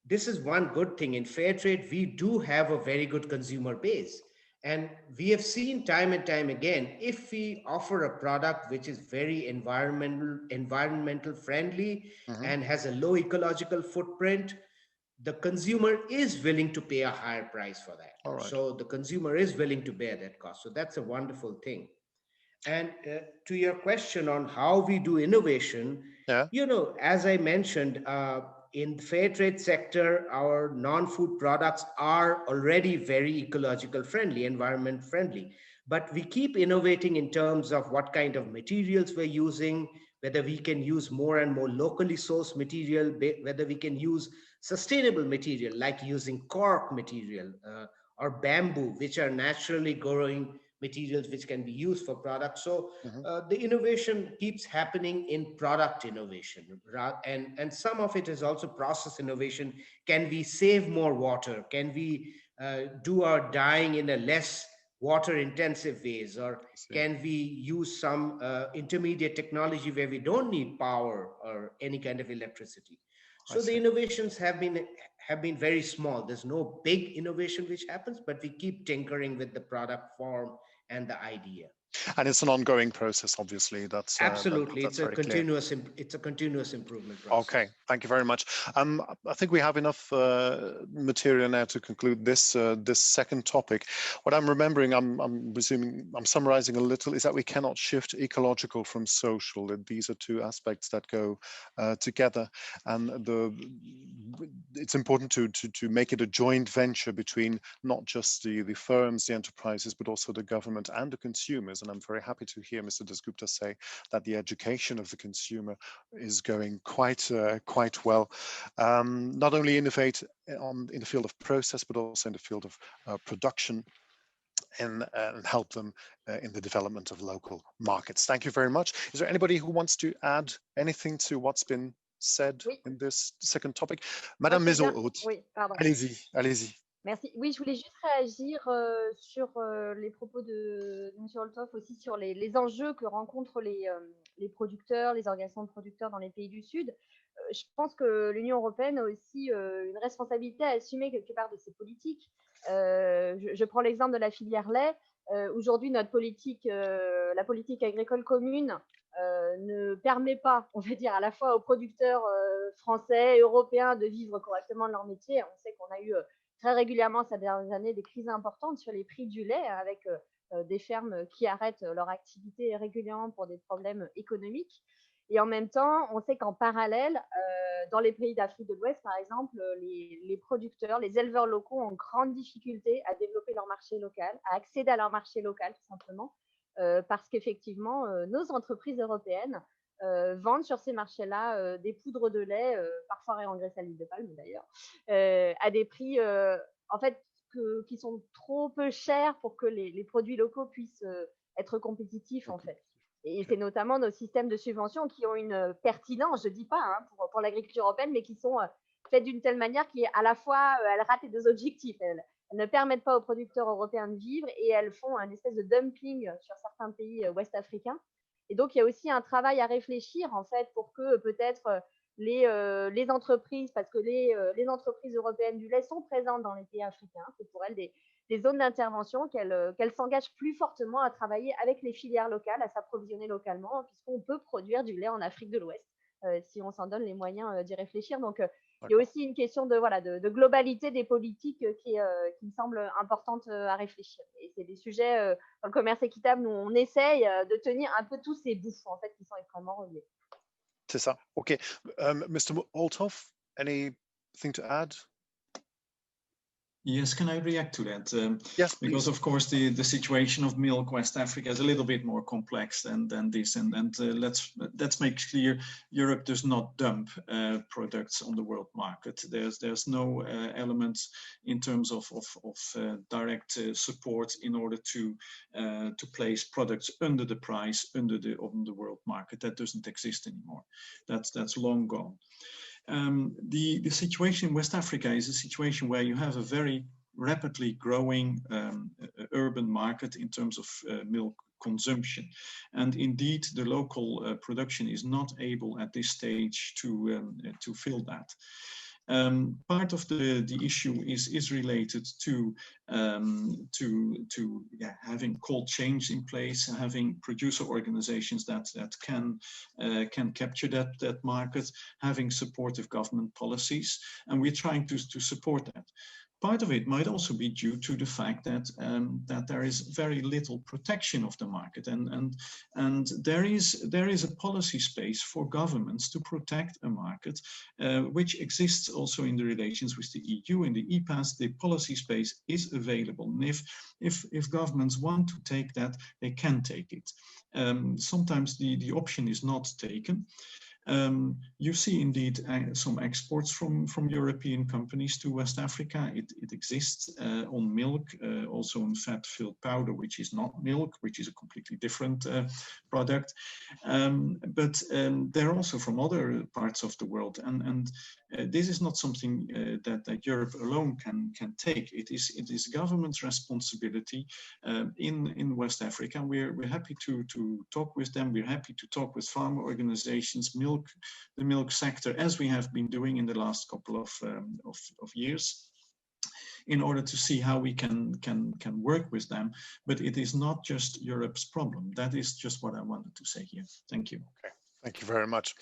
S5: this is one good thing in fair trade. We do have a very good consumer base, and we have seen time and time again, if we offer a product which is very environmental friendly and has a low ecological footprint, the consumer is willing to pay a higher price for that. So the consumer is willing to bear that cost. So that's a wonderful thing. And to your question on how we do innovation, as I mentioned, in the fair trade sector, our non-food products are already very ecological friendly, environment friendly. But we keep innovating in terms of what kind of materials we're using, whether we can use more and more locally sourced material, whether we can use sustainable material like using cork material or bamboo, which are naturally growing materials which can be used for products. So the innovation keeps happening in product innovation, and some of it is also process innovation. Can we save more water? Can we do our dyeing in a less water intensive ways? Or can we use some intermediate technology where we don't need power or any kind of electricity? So the innovations have been very small. There's no big innovation which happens, but we keep tinkering with the product form and the idea.
S1: And it's an ongoing process, obviously. That's
S5: absolutely.
S1: That's
S5: it's a continuous improvement process.
S1: Okay, thank you very much. I think we have enough material now to conclude this this second topic. What I'm remembering, I'm summarizing a little, is that we cannot shift ecological from social. These are two aspects that go together, and it's important to make it a joint venture between not just the firms, the enterprises, but also the government and the consumers. And I'm very happy to hear Mr. Dasgupta say that the education of the consumer is going quite well. Not only innovate in the field of process, but also in the field of production, and help them in the development of local markets. Thank you very much. Is there anybody who wants to add anything to what's been said in this second topic? Madame Maison-Haute.
S4: Oui, pardon.
S1: Allez-y.
S4: Merci. Oui, je voulais juste réagir sur les propos de M. Olthoff aussi sur les enjeux que rencontrent les producteurs, les organisations de producteurs dans les pays du Sud. Je pense que l'Union européenne a aussi une responsabilité à assumer quelque part de ses politiques. Je prends l'exemple de la filière lait. Aujourd'hui, notre politique, la politique agricole commune, ne permet pas, on va dire, à la fois aux producteurs français, européens de vivre correctement de leur métier. On sait qu'on a eu très régulièrement ces dernières années des crises importantes sur les prix du lait, avec des fermes qui arrêtent leur activité régulièrement pour des problèmes économiques. Et en même temps, on sait qu'en parallèle, dans les pays d'Afrique de l'Ouest, par exemple, les producteurs, les éleveurs locaux ont grande difficulté à développer leur marché local, à accéder à leur marché local, tout simplement, parce qu'effectivement, nos entreprises européennes vendent sur ces marchés-là des poudres de lait, parfois réengraissées à l'huile de palme d'ailleurs, à des prix en fait qui sont trop peu chers pour que les produits locaux puissent être compétitifs en fait. Et c'est notamment nos systèmes de subvention qui ont une pertinence, je ne dis pas pour l'agriculture européenne, mais qui sont faits d'une telle manière qu'à la fois elles ratent les deux objectifs. Elles ne permettent pas aux producteurs européens de vivre et elles font un espèce de dumping sur certains pays ouest-africains. Et donc, il y a aussi un travail à réfléchir, en fait, pour que peut-être les entreprises, parce que les entreprises européennes du lait sont présentes dans les pays africains, c'est pour elles des zones d'intervention, qu'elle s'engage plus fortement à travailler avec les filières locales, à s'approvisionner localement, puisqu'on peut produire du lait en Afrique de l'Ouest si on s'en donne les moyens d'y réfléchir. Donc, il y a aussi une question de globalité des politiques qui me semble importante à réfléchir. Et c'est des sujets dans le commerce équitable où on essaye de tenir un peu tous ces bouts en fait qui sont extrêmement reliés.
S1: C'est ça. OK. Mr. Althoff, anything to add?
S3: Yes, can I react to that?
S1: Yes,
S3: because
S1: please.
S3: of course the situation of milk West Africa is a little bit more complex than this, and let's make clear Europe does not dump products on the world market. There's no elements in terms of direct support in order to place products under the price on the world market. That doesn't exist anymore. That's long gone. The situation in West Africa is a situation where you have a very rapidly growing urban market in terms of milk consumption. And indeed, the local production is not able at this stage to fill that. Part of the issue is related to having cold chains in place, having producer organizations that can capture that market, having supportive government policies, and we're trying to support that. Part of it might also be due to the fact that there is very little protection of the market, and there is a policy space for governments to protect a market, which exists also in the relations with the EU. In the EPAS, the policy space is available, and if governments want to take that, they can take it. Sometimes the option is not taken. You see indeed some exports from European companies to West Africa. It exists on milk, also on fat-filled powder, which is not milk, which is a completely different product. But they're also from other parts of the world, and this is not something that Europe alone can take. It is government's responsibility in West Africa. We're happy to talk with them. We're happy to talk with farmer organizations, the milk sector, as we have been doing in the last couple of years, in order to see how we can work with them. But it is not just Europe's problem. That is just what I wanted to say here. Thank you.
S1: Okay. Thank you very much.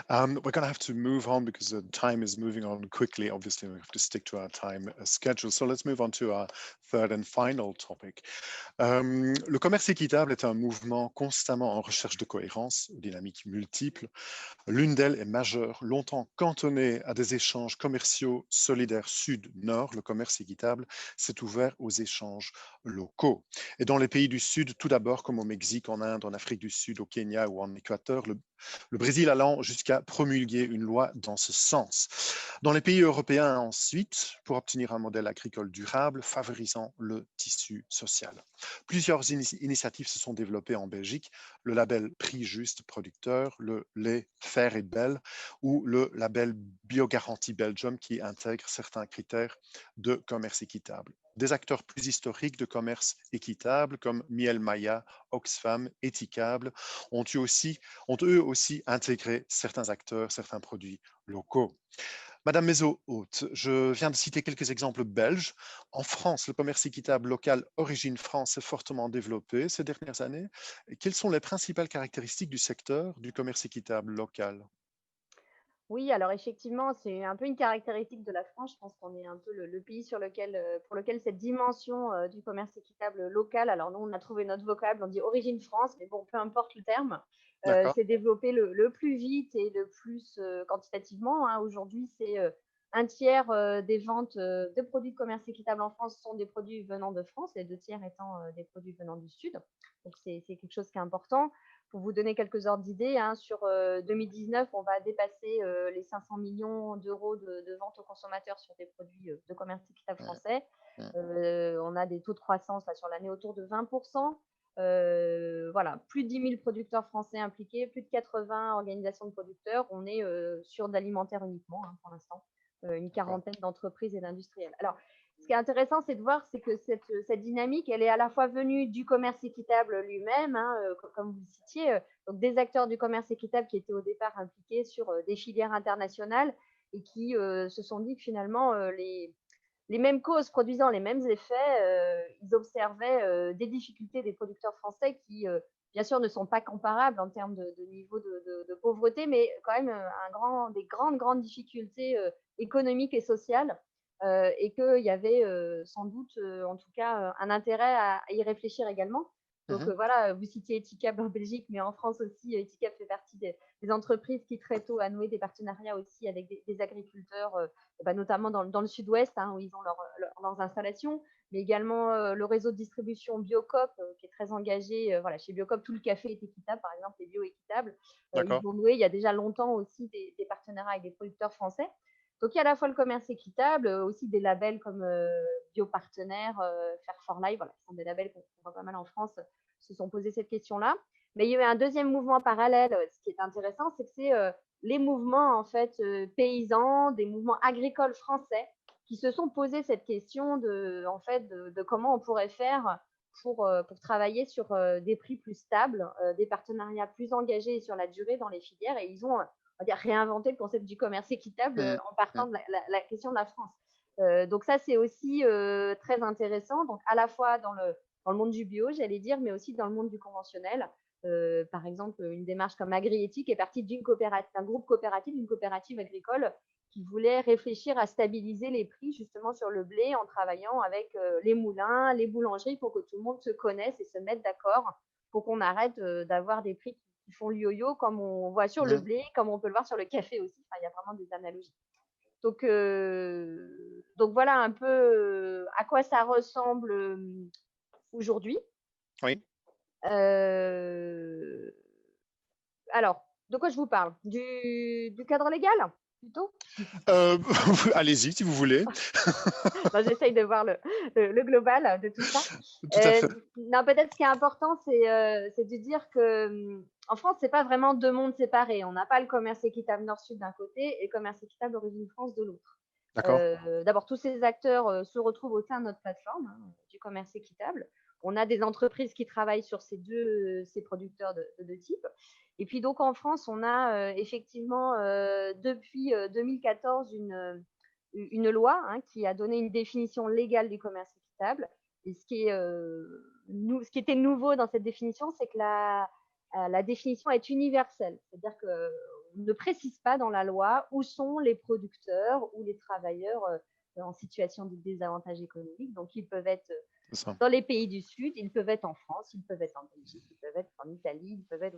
S1: We're going to have to move on because the time is moving on quickly. Obviously, we have to stick to our time schedule. So let's move on to our third and final topic. Le commerce équitable est un mouvement constamment en recherche de cohérence, aux dynamiques multiples. L'une d'elles est majeure, longtemps cantonnée à des échanges commerciaux solidaires sud-nord. Le commerce équitable s'est ouvert aux échanges locaux. Et dans les pays du Sud, tout d'abord, comme au Mexique, en Inde, en Afrique du Sud, au Kenya ou en Équateur, le Brésil allant jusqu'à promulguer une loi dans ce sens. Dans les pays européens ensuite, pour obtenir un modèle agricole durable favorisant le tissu social. Plusieurs initiatives se sont développées en Belgique, le label Prix Juste Producteur, le lait Fair et Belle ou le label Biogarantie Belgium qui intègre certains critères de commerce équitable. Des acteurs plus historiques de commerce équitable comme Miel Maya, Oxfam, Éthicable ont eux aussi intégré certains acteurs, certains produits locaux. Madame Maisot-Haute, je viens de citer quelques exemples belges. En France, le commerce équitable local Origine France s'est fortement développé ces dernières années. Quelles sont les principales caractéristiques du secteur du commerce équitable local ?
S4: Oui, alors effectivement, c'est un peu une caractéristique de la France. Je pense qu'on est un peu le pays pour lequel cette dimension du commerce équitable local, alors nous, on a trouvé notre vocable, on dit Origine France, mais bon, peu importe le terme, s'est développé le plus vite et le plus quantitativement. Hein. Aujourd'hui, c'est un tiers des ventes de produits de commerce équitable en France sont des produits venant de France, les 2 tiers étant des produits venant du Sud. Donc, c'est quelque chose qui est important. Pour vous donner quelques ordres d'idées, hein, sur 2019, on va dépasser les 500 millions d'euros de ventes aux consommateurs sur des produits de commerce équitable français. On a des taux de croissance là, sur l'année autour de 20%. Voilà, plus de 10 000 producteurs français impliqués, plus de 80 organisations de producteurs. On est sur de l'alimentaire uniquement hein, pour l'instant, une quarantaine d'entreprises et d'industriels. Alors, ce qui est intéressant, c'est de voir que cette dynamique, elle est à la fois venue du commerce équitable lui-même, hein, comme vous le citiez, donc des acteurs du commerce équitable qui étaient au départ impliqués sur des filières internationales et qui se sont dit que finalement, les mêmes causes produisant les mêmes effets, ils observaient des difficultés des producteurs français qui, bien sûr, ne sont pas comparables en termes de niveau de pauvreté, mais quand même des grandes difficultés économiques et sociales, et qu'il y avait sans doute, en tout cas, un intérêt à y réfléchir également. Donc voilà, vous citiez Etikab en Belgique, mais en France aussi, Etikab fait partie des entreprises qui très tôt a noué des partenariats aussi avec des agriculteurs, notamment dans le sud-ouest, hein, où ils ont leurs installations, mais également le réseau de distribution Biocoop, qui est très engagé. Voilà, chez Biocoop, tout le café est équitable, par exemple, est bio-équitable. Ils ont noué il y a déjà longtemps aussi des partenariats avec des producteurs français. Donc, il y a à la fois le commerce équitable, aussi des labels comme Biopartenaire, Fair for Life, voilà, ce sont des labels qu'on voit pas mal en France, se sont posés cette question-là. Mais il y a eu un deuxième mouvement parallèle. Ce qui est intéressant, c'est que c'est les mouvements en fait paysans, des mouvements agricoles français qui se sont posés cette question de comment on pourrait faire pour travailler sur des prix plus stables, des partenariats plus engagés sur la durée dans les filières. Et ils ont on va dire, réinventé le concept du commerce équitable en partant de la question de la France. Donc ça, c'est aussi très intéressant. Donc à la fois dans le monde du bio, j'allais dire, mais aussi dans le monde du conventionnel. Par exemple, une démarche comme Agriéthique est partie d'un groupe coopératif, d'une coopérative agricole qui voulait réfléchir à stabiliser les prix justement sur le blé en travaillant avec les moulins, les boulangeries pour que tout le monde se connaisse et se mette d'accord pour qu'on arrête d'avoir des prix qui font le yo-yo comme on voit sur le blé, comme on peut le voir sur le café aussi. Enfin, il y a vraiment des analogies. Donc voilà un peu à quoi ça ressemble aujourd'hui.
S1: Oui.
S4: Alors, de quoi je vous parle? Du cadre légal plutôt?
S1: Allez-y si vous voulez.
S4: J'essaye de voir le global de tout ça.
S1: Tout à fait.
S4: Non, peut-être ce qui est important, c'est de dire que en France, c'est pas vraiment deux mondes séparés. On n'a pas le commerce équitable Nord-Sud d'un côté et le commerce équitable Origine France de l'autre. D'abord, tous ces acteurs se retrouvent au sein de notre plateforme du commerce équitable. On a des entreprises qui travaillent sur ces producteurs de deux types. Et puis donc en France, on a effectivement depuis 2014 une loi qui a donné une définition légale du commerce équitable. Et ce qui était nouveau dans cette définition, c'est que la définition est universelle. C'est-à-dire qu'on ne précise pas dans la loi où sont les producteurs ou les travailleurs en situation de désavantage économique. Donc, ils peuvent être dans les pays du Sud, ils peuvent être en France, ils peuvent être en Belgique, ils peuvent être en Italie, ils peuvent être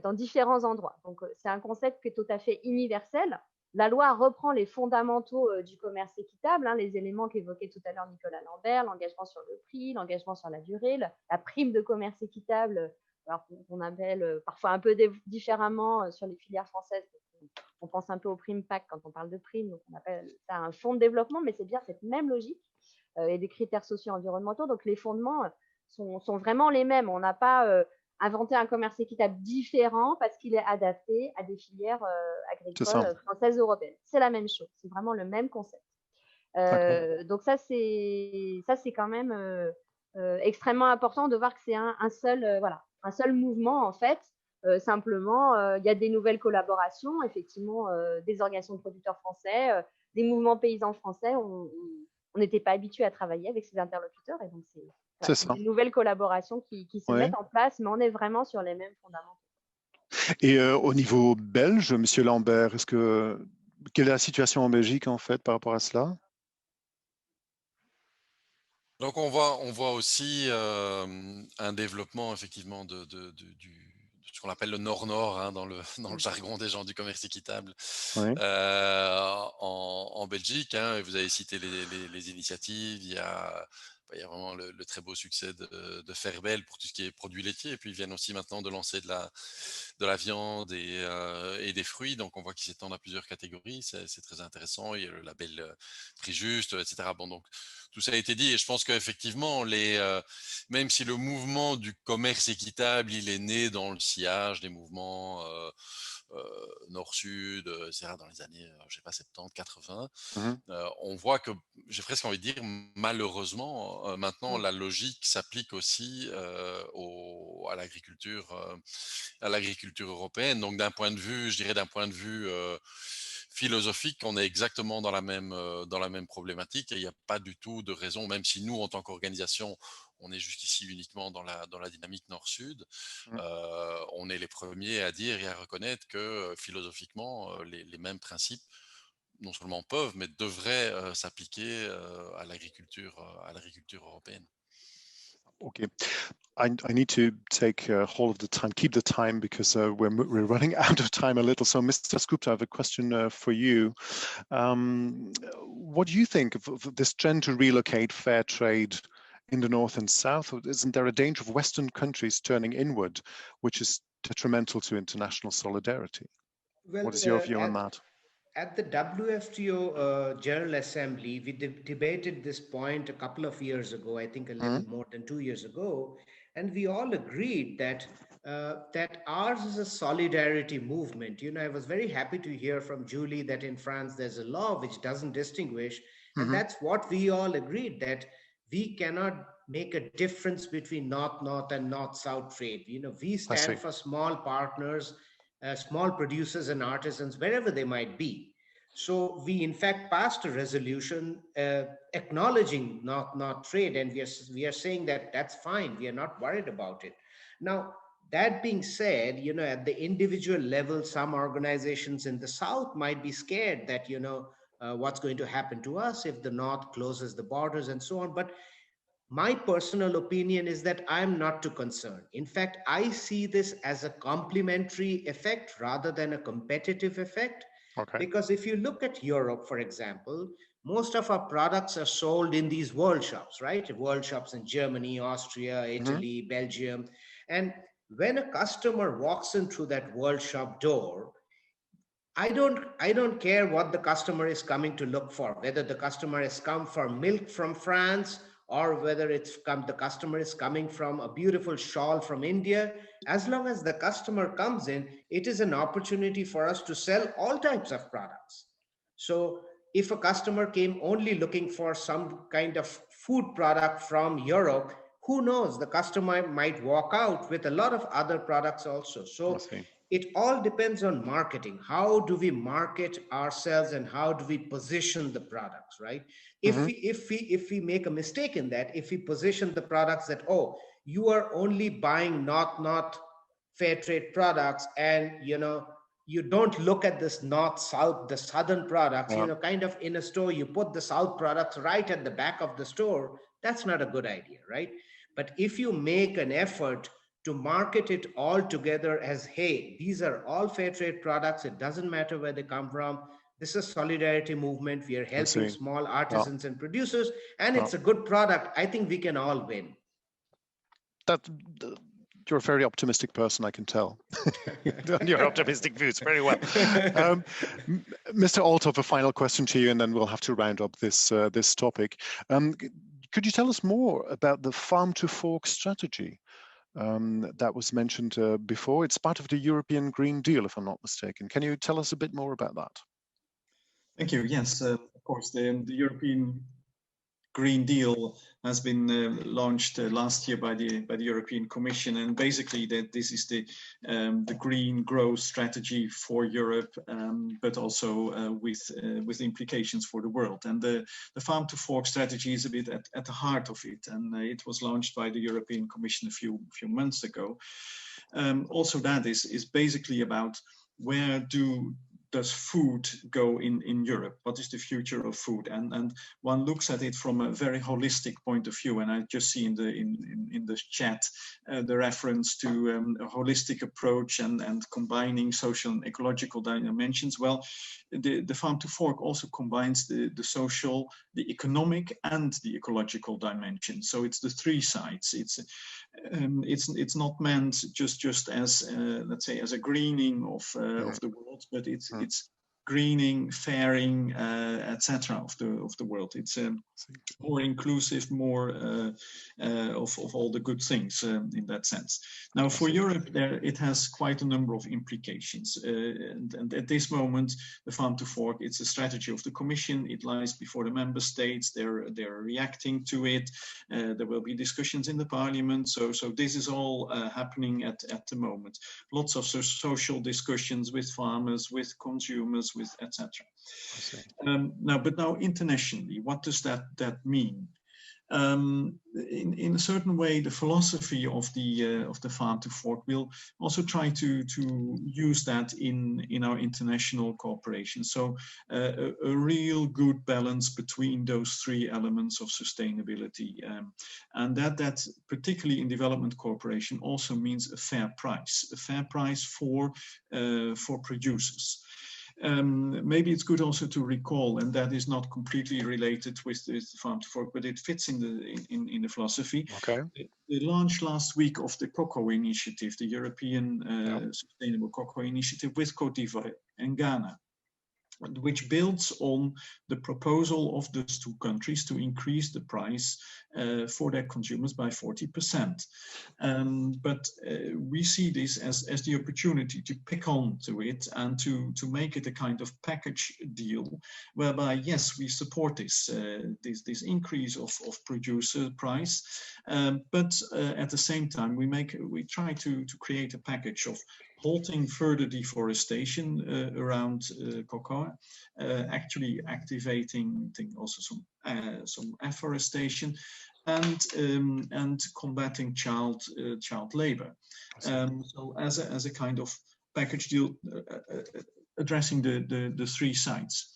S4: dans différents endroits. Donc, c'est un concept qui est tout à fait universel. La loi reprend les fondamentaux du commerce équitable, les éléments qu'évoquait tout à l'heure Nicolas Lambert, l'engagement sur le prix, l'engagement sur la durée, la prime de commerce équitable, alors qu'on appelle parfois un peu différemment sur les filières françaises. On pense un peu aux primes PAC quand on parle de primes, donc on appelle ça un fonds de développement, mais c'est bien cette même logique et des critères sociaux et environnementaux. Donc les fondements sont vraiment les mêmes. On n'a pas inventé un commerce équitable différent parce qu'il est adapté à des filières agricoles françaises, européennes. C'est la même chose, c'est vraiment le même concept. Donc ça c'est quand même extrêmement important de voir que c'est un seul mouvement en fait. Simplement, il y a des nouvelles collaborations, effectivement, des organisations de producteurs français, des mouvements paysans français. On n'était pas habitué à travailler avec ces interlocuteurs et donc c'est des nouvelles collaborations qui se mettent en place, mais on est vraiment sur les mêmes fondamentaux.
S1: Et au niveau belge, Monsieur Lambert, quelle est la situation en Belgique en fait par rapport à cela?
S2: Donc on voit aussi un développement effectivement du ce qu'on appelle le Nord-Nord dans le jargon des gens du commerce équitable en Belgique. Vous avez cité les initiatives, il y a vraiment le très beau succès de Ferbel pour tout ce qui est produits laitiers, et puis ils viennent aussi maintenant de lancer de la viande et des fruits, donc on voit qu'ils s'étendent à plusieurs catégories, c'est très intéressant. Il y a le label Prix Juste, etc. Bon, donc tout ça a été dit, et je pense qu'effectivement, même si le mouvement du commerce équitable, il est né dans le sillage des mouvements Nord-Sud, etc., dans les années, je sais pas, 70, 80, on voit que, j'ai presque envie de dire, malheureusement, maintenant, la logique s'applique aussi à l'agriculture européenne. Donc, d'un point de vue, je dirais, d'un point de vue philosophique, on est exactement dans la même problématique et il n'y a pas du tout de raison, même si nous, en tant qu'organisation, on est jusqu'ici uniquement dans la dynamique nord-sud, on est les premiers à dire et à reconnaître que philosophiquement, les mêmes principes non seulement peuvent, mais devraient s'appliquer à l'agriculture européenne.
S1: Okay, I need to take hold of the time, keep the time, because we're running out of time a little. So, Mr. Skupta, I have a question for you. What do you think of this trend to relocate fair trade in the north and south? Isn't there a danger of Western countries turning inward, which is detrimental to international solidarity?
S5: Well,
S1: what is your view on that?
S5: At the WFTO General Assembly, we debated this point a couple of years ago, I think a little more than 2 years ago, and we all agreed that that ours is a solidarity movement. You know, I was very happy to hear from Julie that in France there's a law which doesn't distinguish, and that's what we all agreed, that we cannot make a difference between North-North and North-South trade. You know, we stand for small partners, small producers and artisans, wherever they might be. So we, in fact, passed a resolution acknowledging North trade, and we are saying that that's fine. We are not worried about it. Now, that being said, you know, at the individual level, some organizations in the South might be scared that, you know, what's going to happen to us if the North closes the borders and so on. But my personal opinion is that I'm not too concerned. In fact, I see this as a complementary effect rather than a competitive effect.
S1: Okay.
S5: Because if you look at Europe, for example, most of our products are sold in these world shops, right? World shops in Germany, Austria, Italy, Belgium. And when a customer walks in through that world shop door, I don't care what the customer is coming to look for, whether the customer has come for milk from France or whether the customer is coming from a beautiful shawl from India. As long as the customer comes in, it is an opportunity for us to sell all types of products. So if a customer came only looking for some kind of food product from Europe, who knows, the customer might walk out with a lot of other products also. So it all depends on marketing. How do we market ourselves and how do we position the products, right? If we make a mistake in that, if we position the products that, oh, you are only buying not fair trade products, and you know, you don't look at this north-south, the southern products, you know, kind of in a store, you put the south products right at the back of the store, that's not a good idea, right? But if you make an effort to market it all together as, hey, these are all fair trade products, it doesn't matter where they come from, this is solidarity movement, we are helping small artisans and producers, and it's a good product, I think we can all win.
S1: You're a very optimistic person, I can tell. Your optimistic views, very well. Mr. Althoff, a final question to you, and then we'll have to round up this topic. Could you tell us more about the farm to fork strategy that was mentioned before? It's part of the European Green Deal, if I'm not mistaken. Can you tell us a bit more about that?
S3: Thank you. Yes, of course, the European Green Deal has been launched last year by the European Commission, and basically this is the green growth strategy for Europe, but also with implications for the world. And the farm to fork strategy is a bit at the heart of it, and it was launched by the European Commission a few months ago. Also, that is basically about where does food go in Europe? What is the future of food? And one looks at it from a very holistic point of view. And I just see in the chat the reference to a holistic approach and combining social and ecological dimensions. Well, the farm to fork also combines the social, the economic, and the ecological dimension. So it's the three sides. It's not meant just as let's say as a greening of the world, but it's greening, fairing, etc. of the world. It's more inclusive, more of all the good things in that sense. Now, for Europe, it has quite a number of implications. And at this moment, the farm to fork, it's a strategy of the Commission. It lies before the member states. They're reacting to it. There will be discussions in the Parliament. So this is all happening at the moment. Lots of social discussions with farmers, with consumers, agreements with, etc. Now internationally, what does that mean? In a certain way, the philosophy of the Farm to Fork will also try to use that in our international cooperation. So a real good balance between those three elements of sustainability, and that particularly in development cooperation also means a fair price for producers. Maybe it's good also to recall, and that is not completely related with the Farm to Fork, but it fits in the philosophy.
S1: Okay.
S3: The launch last week of the Cocoa Initiative, the European Sustainable Cocoa Initiative with Cote d'Ivoire and Ghana, which builds on the proposal of those two countries to increase the price for their consumers by 40%. But we see this as the opportunity to pick on to it and to make it a kind of package deal, whereby, yes, we support this increase of producer price, but at the same time we try to create a package of halting further deforestation around cocoa, actually activating also some afforestation, and combating child labor. So as a kind of package deal addressing the three sides.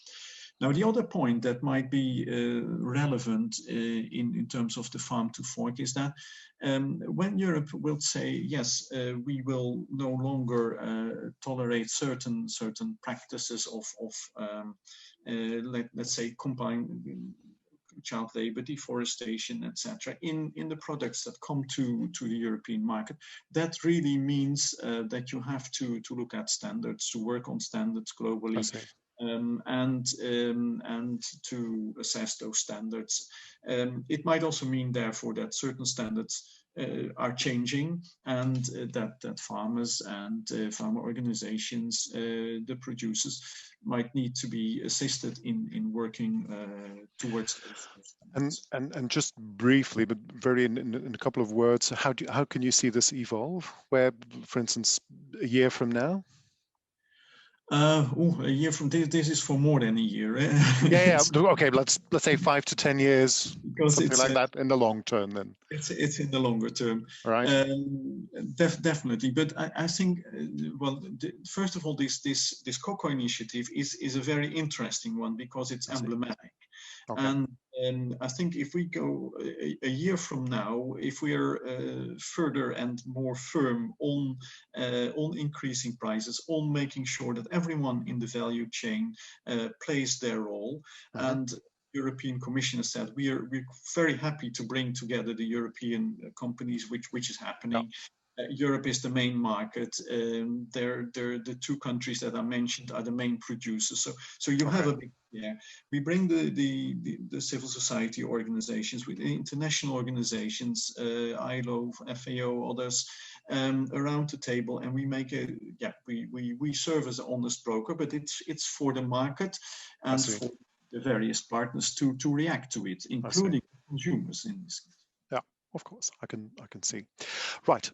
S3: Now, the other point that might be relevant in terms of the Farm to Fork is that when Europe will say, yes, we will no longer tolerate certain practices of let's say combined child labor, deforestation, etc., in the products that come to the European market, that really means that you have to look at standards, to work on standards globally. And to assess those standards. It might also mean, therefore, that certain standards are changing, and that farmers and farmer organizations, the producers, might need to be assisted in working towards those standards.
S1: And just briefly, but very in a couple of words, how can you see this evolve? Where, for instance, a year from now?
S3: A year from this is for more than a year.
S1: Yeah. Okay, let's say 5 to 10 years,
S3: because
S1: something like that in the long term. Then
S3: it's in the longer term,
S1: right?
S3: Definitely. But I think, well, first of all, this Cocoa Initiative is a very interesting one because it's emblematic. Okay. And I think if we go a year from now, if we are further and more firm on increasing prices, on making sure that everyone in the value chain plays their role, and European Commission has said we're very happy to bring together the European companies, which is happening. Europe is the main market. The two countries that are mentioned are the main producers. So you have a big, we bring the civil society organizations with international organizations, ILO, FAO, others, around the table, and we make we serve as an honest broker, but it's for the market and for the various partners to react to it, including consumers in this case.
S1: Of course, I can see. Right.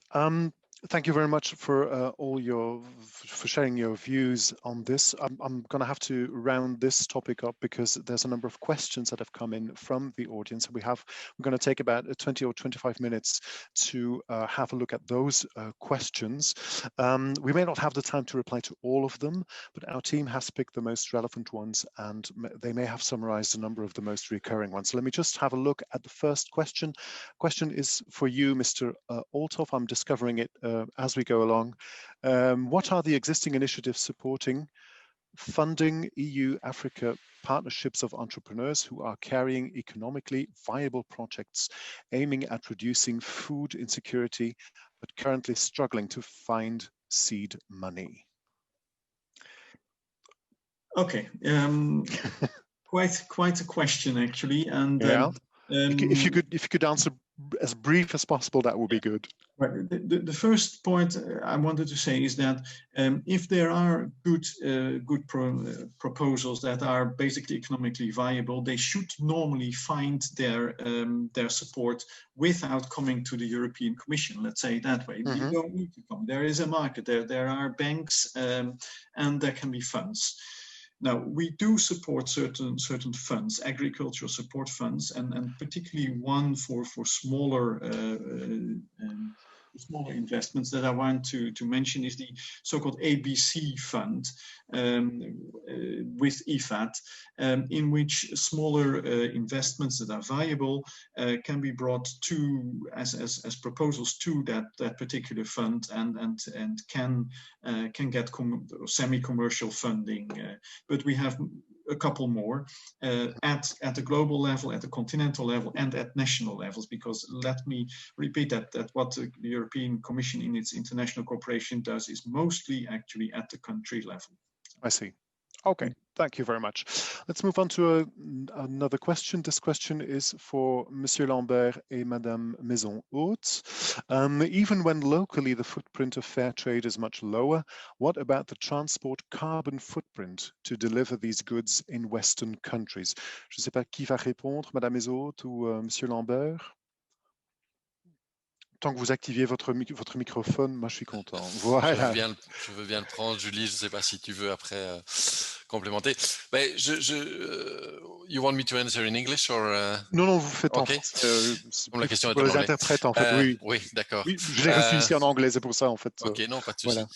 S1: Thank you very much for for sharing your views on this. I'm going to have to round this topic up because there's a number of questions that have come in from the audience. We're going to take about 20 or 25 minutes to have a look at those questions. We may not have the time to reply to all of them, but our team has picked the most relevant ones, and they may have summarized a number of the most recurring ones. So let me just have a look at the first question. Question is for you, Mr. Althoff. I'm discovering it as we go along. What are the existing initiatives supporting funding EU-Africa partnerships of entrepreneurs who are carrying economically viable projects aiming at reducing food insecurity, but currently struggling to find seed money?
S3: Okay, quite a question actually, and
S1: if you could answer as brief as possible, that would be good.
S3: Right. The first point I wanted to say is that if there are good proposals that are basically economically viable, they should normally find their support without coming to the European Commission. Let's say it that way. You don't need to come. There is a market. There are banks, and there can be funds. Now, we do support certain funds, agricultural support funds, and particularly one for smaller smaller investments that I want to mention is the so-called ABC fund with IFAD, in which smaller investments that are viable can be brought to as proposals to that particular fund and can get semi-commercial funding. But we have a couple more at the global level, at the continental level, and at national levels, because let me repeat that what the European Commission in its international cooperation does is mostly actually at the country level.
S1: I see. Okay, thank you very much. Let's move on to another question. This question is for Monsieur Lambert et Madame Maison-Haute. Even when locally the footprint of fair trade is much lower, what about the transport carbon footprint to deliver these goods in Western countries? Je ne sais pas qui va répondre, Madame Maison-Haute ou Monsieur Lambert? Tant que vous activiez votre microphone, moi je suis content. Voilà.
S2: Je veux bien le prendre, Julie. Je ne sais pas si tu veux après complémenter. Mais you want me to answer in English or?
S1: Non, vous faites en
S2: français. La question est
S1: pour les interprètes en fait. Oui,
S2: oui, d'accord.
S1: Oui, je l'ai reçu ici en anglais, c'est pour ça en fait.
S2: Ok, non, pas de souci. Voilà.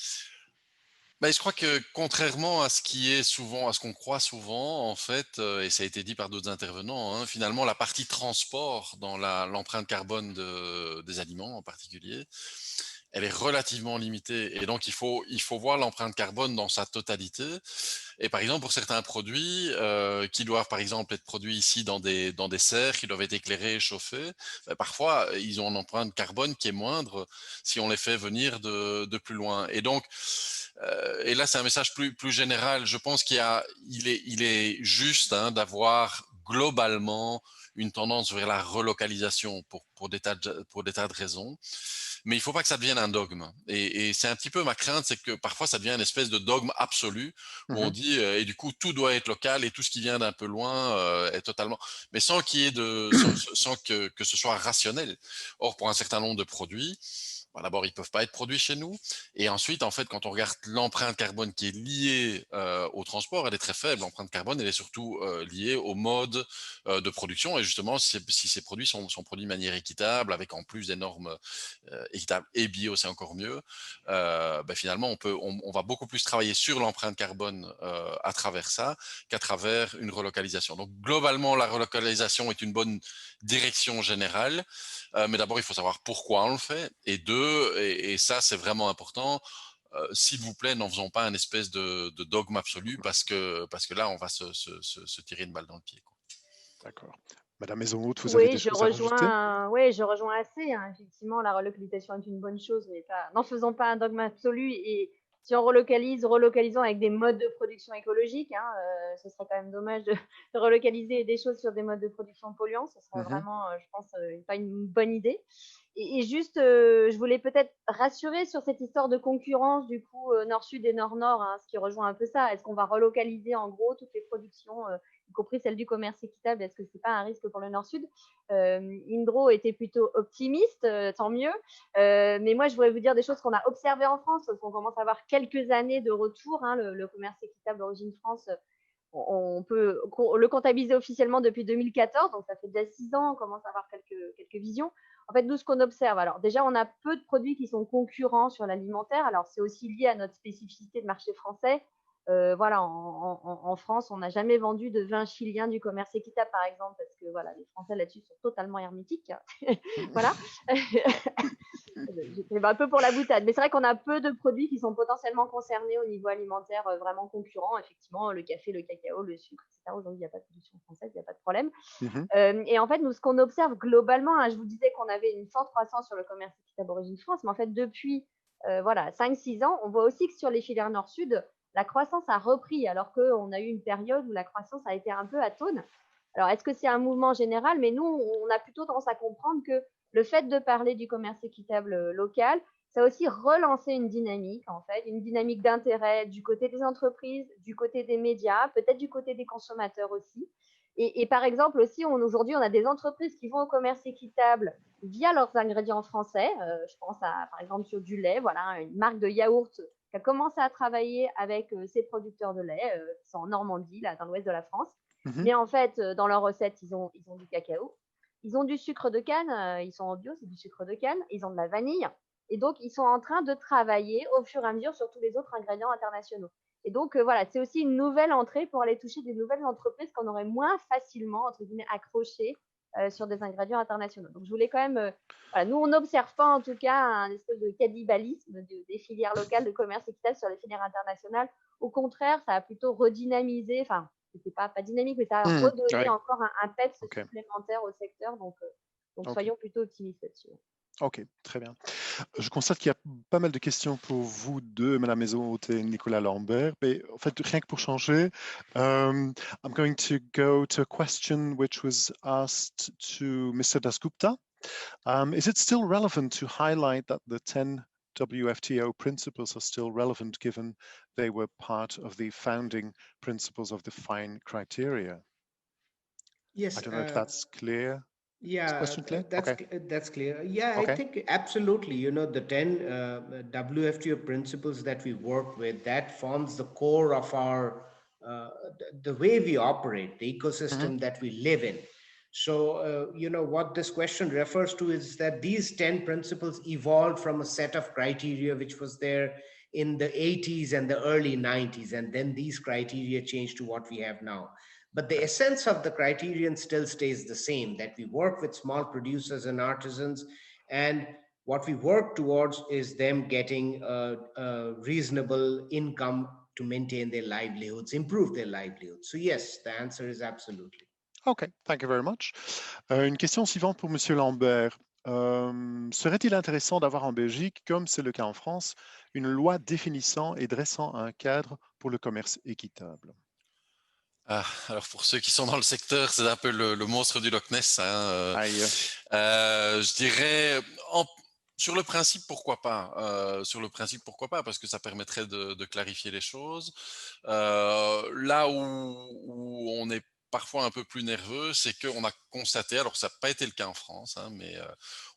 S2: Ben, je crois que contrairement à ce qu'on croit souvent, en fait, et ça a été dit par d'autres intervenants, hein, finalement, la partie transport dans l'empreinte carbone des aliments en particulier, elle est relativement limitée. Et donc, il faut voir l'empreinte carbone dans sa totalité. Et par exemple, pour certains produits qui doivent, par exemple, être produits ici dans des serres, qui doivent être éclairés et chauffés, ben, parfois, ils ont une empreinte carbone qui est moindre si on les fait venir de plus loin. Et donc, et là, c'est un message plus général. Je pense il est juste d'avoir globalement une tendance vers la relocalisation pour des tas de raisons. Mais il ne faut pas que ça devienne un dogme. Et c'est un petit peu ma crainte, c'est que parfois ça devient une espèce de dogme absolu où on dit et du coup tout doit être local et tout ce qui vient d'un peu loin est totalement. Mais sans qu'il y ait sans que ce soit rationnel. Or, pour un certain nombre de produits, d'abord, ils ne peuvent pas être produits chez nous. Et ensuite, en fait, quand on regarde l'empreinte carbone qui est liée au transport, elle est très faible. L'empreinte carbone, elle est surtout liée au mode de production. Et justement, si ces produits sont produits de manière équitable, avec en plus des normes équitables et bio, c'est encore mieux, finalement, on va beaucoup plus travailler sur l'empreinte carbone à travers ça qu'à travers une relocalisation. Donc, globalement, la relocalisation est une bonne direction générale. Mais d'abord, il faut savoir pourquoi on le fait. Et et ça, c'est vraiment important. S'il vous plaît, n'en faisons pas un espèce de dogme absolu parce que là, on va se tirer une balle dans le pied.
S1: D'accord. Madame Maison-Haute, vous avez des choses à rajouter?
S4: Oui, je rejoins assez. Hein. Effectivement, la relocalisation est une bonne chose, mais n'en faisons pas un dogme absolu. Et si on relocalisons avec des modes de production écologiques. Hein, ce serait quand même dommage de relocaliser des choses sur des modes de production polluants. Ce serait vraiment, je pense, pas une bonne idée. Et juste, je voulais peut-être rassurer sur cette histoire de concurrence, du coup, nord-sud et nord-nord, hein, ce qui rejoint un peu ça. Est-ce qu'on va relocaliser en gros toutes les productions, y compris celle du commerce équitable? Est-ce que c'est pas un risque pour le nord-sud? Indro était plutôt optimiste, tant mieux. Mais moi, je voudrais vous dire des choses qu'on a observées en France, parce qu'on commence à avoir quelques années de retour. Hein, le commerce équitable d'origine France, on peut le comptabiliser officiellement depuis 2014, donc ça fait déjà 6 ans, on commence à avoir quelques visions. En fait, nous, ce qu'on observe, alors déjà, on a peu de produits qui sont concurrents sur l'alimentaire. Alors, c'est aussi lié à notre spécificité de marché français. Voilà, en France, on n'a jamais vendu de vin chilien du commerce équitable, par exemple, parce que voilà, les Français là-dessus sont totalement hermétiques. Voilà. C'est un peu pour la boutade, mais c'est vrai qu'on a peu de produits qui sont potentiellement concernés au niveau alimentaire, vraiment concurrents. Effectivement, le café, le cacao, le sucre, etc. Aujourd'hui, il n'y a pas de production française, il n'y a pas de problème. Et en fait, nous, ce qu'on observe globalement, hein, je vous disais qu'on avait une forte croissance sur le commerce équitable origine France, mais en fait, depuis 5-6 ans, on voit aussi que sur les filières nord-sud, la croissance a repris, alors qu'on a eu une période où la croissance a été un peu atone. Alors, est-ce que c'est un mouvement général? Mais nous, on a plutôt tendance à comprendre que le fait de parler du commerce équitable local, ça a aussi relancé une dynamique, en fait, une dynamique d'intérêt du côté des entreprises, du côté des médias, peut-être du côté des consommateurs aussi. Et par exemple aussi, aujourd'hui, on a des entreprises qui vont au commerce équitable via leurs ingrédients français. Je pense par exemple sur du lait, voilà, une marque de yaourt qui a commencé à travailler avec ses producteurs de lait, qui sont en Normandie, là, dans l'ouest de la France. Mais en fait, dans leurs recettes, ils ont du cacao, ils ont du sucre de canne, ils sont en bio, c'est du sucre de canne, ils ont de la vanille. Et donc, ils sont en train de travailler au fur et à mesure sur tous les autres ingrédients internationaux. Et donc, voilà, c'est aussi une nouvelle entrée pour aller toucher des nouvelles entreprises qu'on aurait moins facilement, entre guillemets, accrochées sur des ingrédients internationaux. Donc, je voulais quand même, voilà, nous, on n'observe pas en tout cas un espèce de cannibalisme des filières locales de commerce équitable sur les filières internationales. Au contraire, ça a plutôt redynamisé, enfin, c'était pas dynamique, mais ça a redonné encore un peps supplémentaire au secteur. Donc soyons plutôt optimistes là-dessus.
S1: Ok, très bien. Je constate qu'il y a pas mal de questions pour vous deux, Madame Maison-Hôte et Nicolas Lambert. Mais en fait, rien que pour changer, I'm going to go to a question which was asked to Mr. Dasgupta. Is it still relevant to highlight that the 10 WFTO principles are still relevant given they were part of the founding principles of the FINE criteria?
S5: Yes.
S1: I don't know if that's clear.
S5: Yeah, that's clear. Yeah,
S1: Okay.
S5: I think absolutely. The 10 WFTO principles that we work with, that forms the core of our the way we operate, the ecosystem that we live in. So, what this question refers to is that these 10 principles evolved from a set of criteria which was there in the 80s and the early 90s, and then these criteria changed to what we have now. But the essence of the criterion still stays the same, that we work with small producers and artisans, and what we work towards is them getting a reasonable income to maintain their livelihoods, improve their livelihoods. So yes, the answer is absolutely.
S1: Okay, thank you very much. Une question suivante pour Monsieur Lambert. Serait-il intéressant d'avoir en Belgique, comme c'est le cas en France, une loi définissant et dressant un cadre pour le commerce équitable?
S2: Alors pour ceux qui sont dans le secteur, c'est un peu le monstre du Loch Ness. Je dirais, sur le principe, pourquoi pas. Sur le principe, pourquoi pas, parce que ça permettrait de clarifier les choses. Là où on est parfois un peu plus nerveux, c'est qu'on a constaté, alors ça n'a pas été le cas en France, mais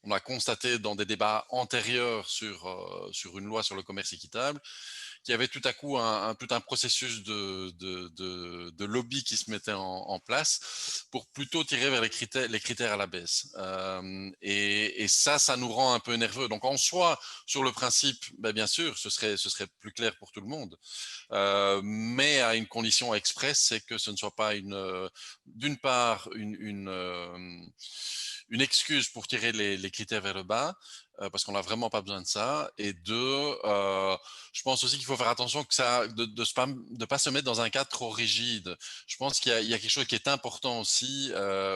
S2: on a constaté dans des débats antérieurs sur une loi sur le commerce équitable, qu'il y avait tout à coup tout un processus de lobby qui se mettait en place pour plutôt tirer vers les critères à la baisse. Et ça nous rend un peu nerveux. Donc en soi, sur le principe, bien sûr, ce serait plus clair pour tout le monde. Mais à une condition expresse, c'est que ce ne soit pas d'une part une excuse pour tirer les critères vers le bas, parce qu'on n'a vraiment pas besoin de ça. Et deux, je pense aussi qu'il faut faire attention de pas se mettre dans un cadre trop rigide. Je pense qu'il y a quelque chose qui est important aussi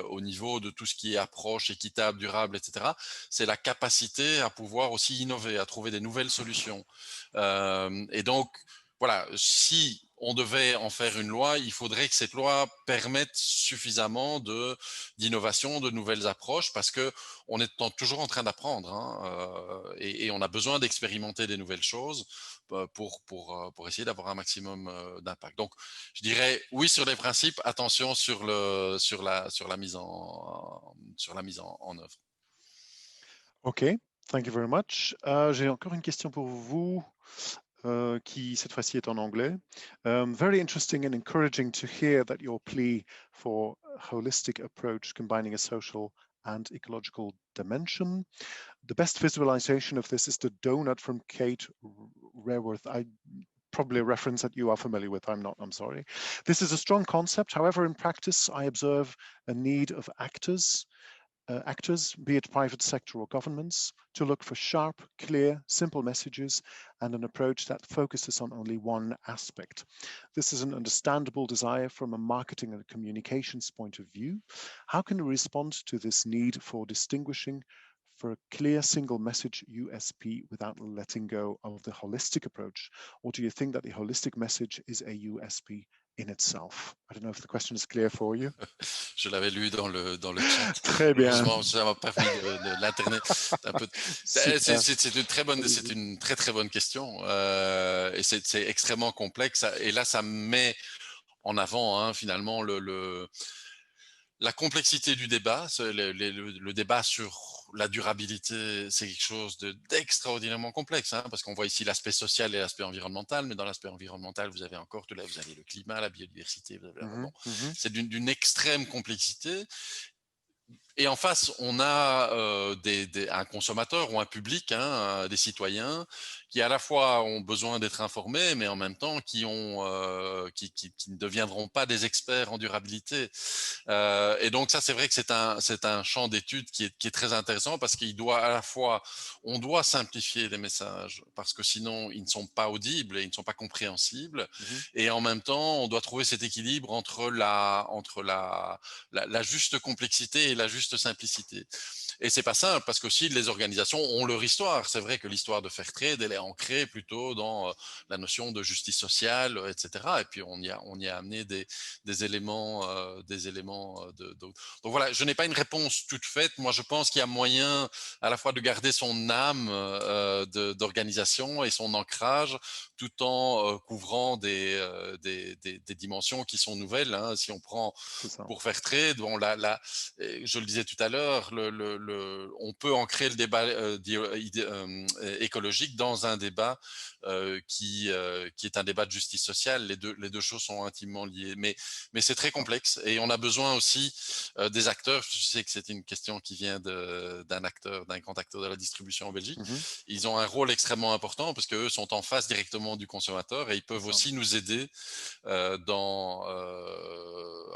S2: au niveau de tout ce qui est approche équitable, durable, etc. C'est la capacité à pouvoir aussi innover, à trouver des nouvelles solutions. Et donc, voilà, si on devait en faire une loi, il faudrait que cette loi permette suffisamment d'innovation, de nouvelles approches, parce que on est toujours en train d'apprendre, et on a besoin d'expérimenter des nouvelles choses pour essayer d'avoir un maximum d'impact. Donc, je dirais oui sur les principes, attention sur la mise en œuvre.
S1: Ok, thank you very much. J'ai encore une question pour vous. Qui cette fois-ci est en anglais. Very interesting and encouraging to hear that your plea for a holistic approach combining a social and ecological dimension. The best visualization of this is the donut from Kate Raworth. Probably a reference that you are familiar with. I'm sorry. This is a strong concept. However, in practice, I observe a need of actors, be it private sector or governments, to look for sharp, clear, simple messages and an approach that focuses on only one aspect. This is an understandable desire from a marketing and communications point of view. How can we respond to this need for distinguishing for a clear single message USP without letting go of the holistic approach? Or do you think that the holistic message is a USP in itself? I don't know if the question is clear for you.
S2: Je l'avais lu dans le chat.
S1: Très bien.
S2: Heureusement, ça m'a permis de l'internet. C'est une très très bonne question, et c'est extrêmement complexe. Et là, ça met en avant finalement la complexité du débat, le débat sur la durabilité, c'est quelque chose d'extraordinairement complexe, hein, parce qu'on voit ici l'aspect social et l'aspect environnemental, mais dans l'aspect environnemental, vous avez encore tout là, vous avez le climat, la biodiversité, bon, c'est d'une extrême complexité. Et en face, on a un consommateur ou un public, hein, des citoyens, qui à la fois ont besoin d'être informés, mais en même temps qui ne deviendront pas des experts en durabilité. Et donc ça, c'est vrai que c'est un champ d'étude qui est très intéressant parce qu'il doit à la fois, on doit simplifier les messages parce que sinon ils ne sont pas audibles et ils ne sont pas compréhensibles. Et en même temps, on doit trouver cet équilibre entre la juste complexité et la juste simplicité. Et c'est pas simple parce qu'aussi les organisations ont leur histoire. C'est vrai que l'histoire de Fairtrade, elle est ancrée plutôt dans la notion de justice sociale, etc. Et puis on y a amené des éléments, donc voilà, je n'ai pas une réponse toute faite. Moi, je pense qu'il y a moyen à la fois de garder son âme d'organisation et son ancrage, tout en couvrant des dimensions qui sont nouvelles. Hein. Si on prend pour Fairtrade, bon, je le disais tout à l'heure, on peut ancrer le débat écologique dans un débat qui est un débat de justice sociale. Les deux choses sont intimement liées, mais c'est très complexe et on a besoin aussi des acteurs. Je sais que c'est une question qui vient d'un grand acteur de la distribution en Belgique. Ils ont un rôle extrêmement important parce qu'eux sont en face directement du consommateur et ils peuvent aussi nous aider à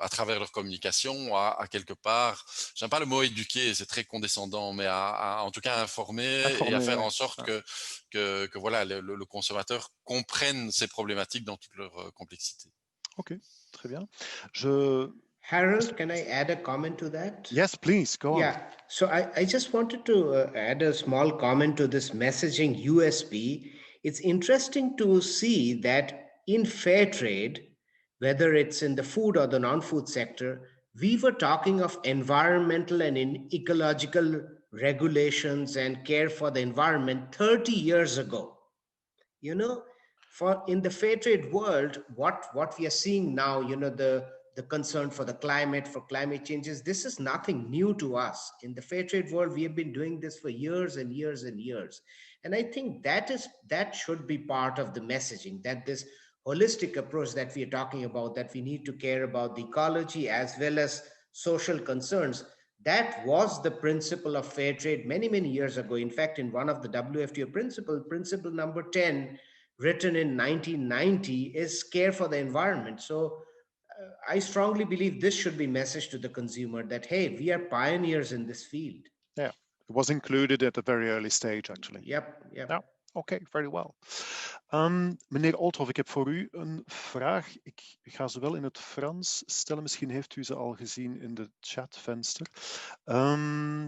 S2: travers leur communication à quelque part, j'aime pas le mot éduquer, c'est très condescendant, mais en tout cas informer et à faire en sorte que voilà, le consommateur comprenne ces problématiques dans toute leur complexité.
S1: Ok, très bien.
S5: Harold, can I add a comment to that?
S1: Yes, please, go on.
S5: Yeah, so I just wanted to add a small comment to this messaging USP. It's interesting to see that in fair trade, whether it's in the food or the non-food sector, we were talking of environmental and ecological regulations and care for the environment 30 years ago. You know, in the fair trade world, what we are seeing now, you know, the concern for the climate, for climate changes, this is nothing new to us. In the fair trade world, we have been doing this for years and years and years. And I think that should be part of the messaging, that this holistic approach that we are talking about, that we need to care about the ecology as well as social concerns. That was the principle of fair trade many, many years ago. In fact, in one of the WFTO principle number 10, written in 1990, is care for the environment. So I strongly believe this should be messaged to the consumer that, hey, we are pioneers in this field.
S1: Yeah, it was included at a very early stage, actually.
S5: Yep.
S1: Yeah. Oké, very well. Meneer Olthoff, ik heb voor u een vraag. Ik ga ze wel in het Frans stellen. Misschien heeft u ze al gezien in de chatvenster.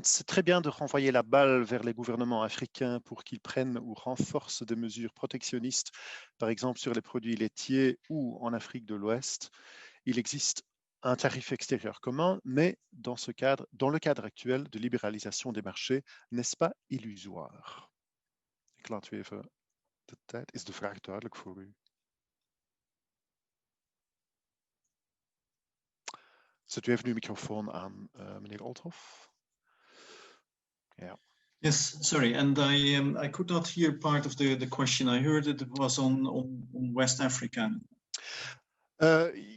S1: C'est très bien de renvoyer la balle vers les gouvernements africains pour qu'ils prennent ou renforcent des mesures protectionnistes, par exemple sur les produits laitiers ou en Afrique de l'Ouest. Il existe un tarif extérieur commun, mais dans le cadre actuel de libéralisation des marchés, n'est-ce pas illusoire? Ik laat u even de tijd. Is de vraag duidelijk voor u? Zet u even uw microfoon aan, meneer Olthoff. Yeah.
S3: Yes, sorry, and I could not hear part of the question. I heard it was on West Africa.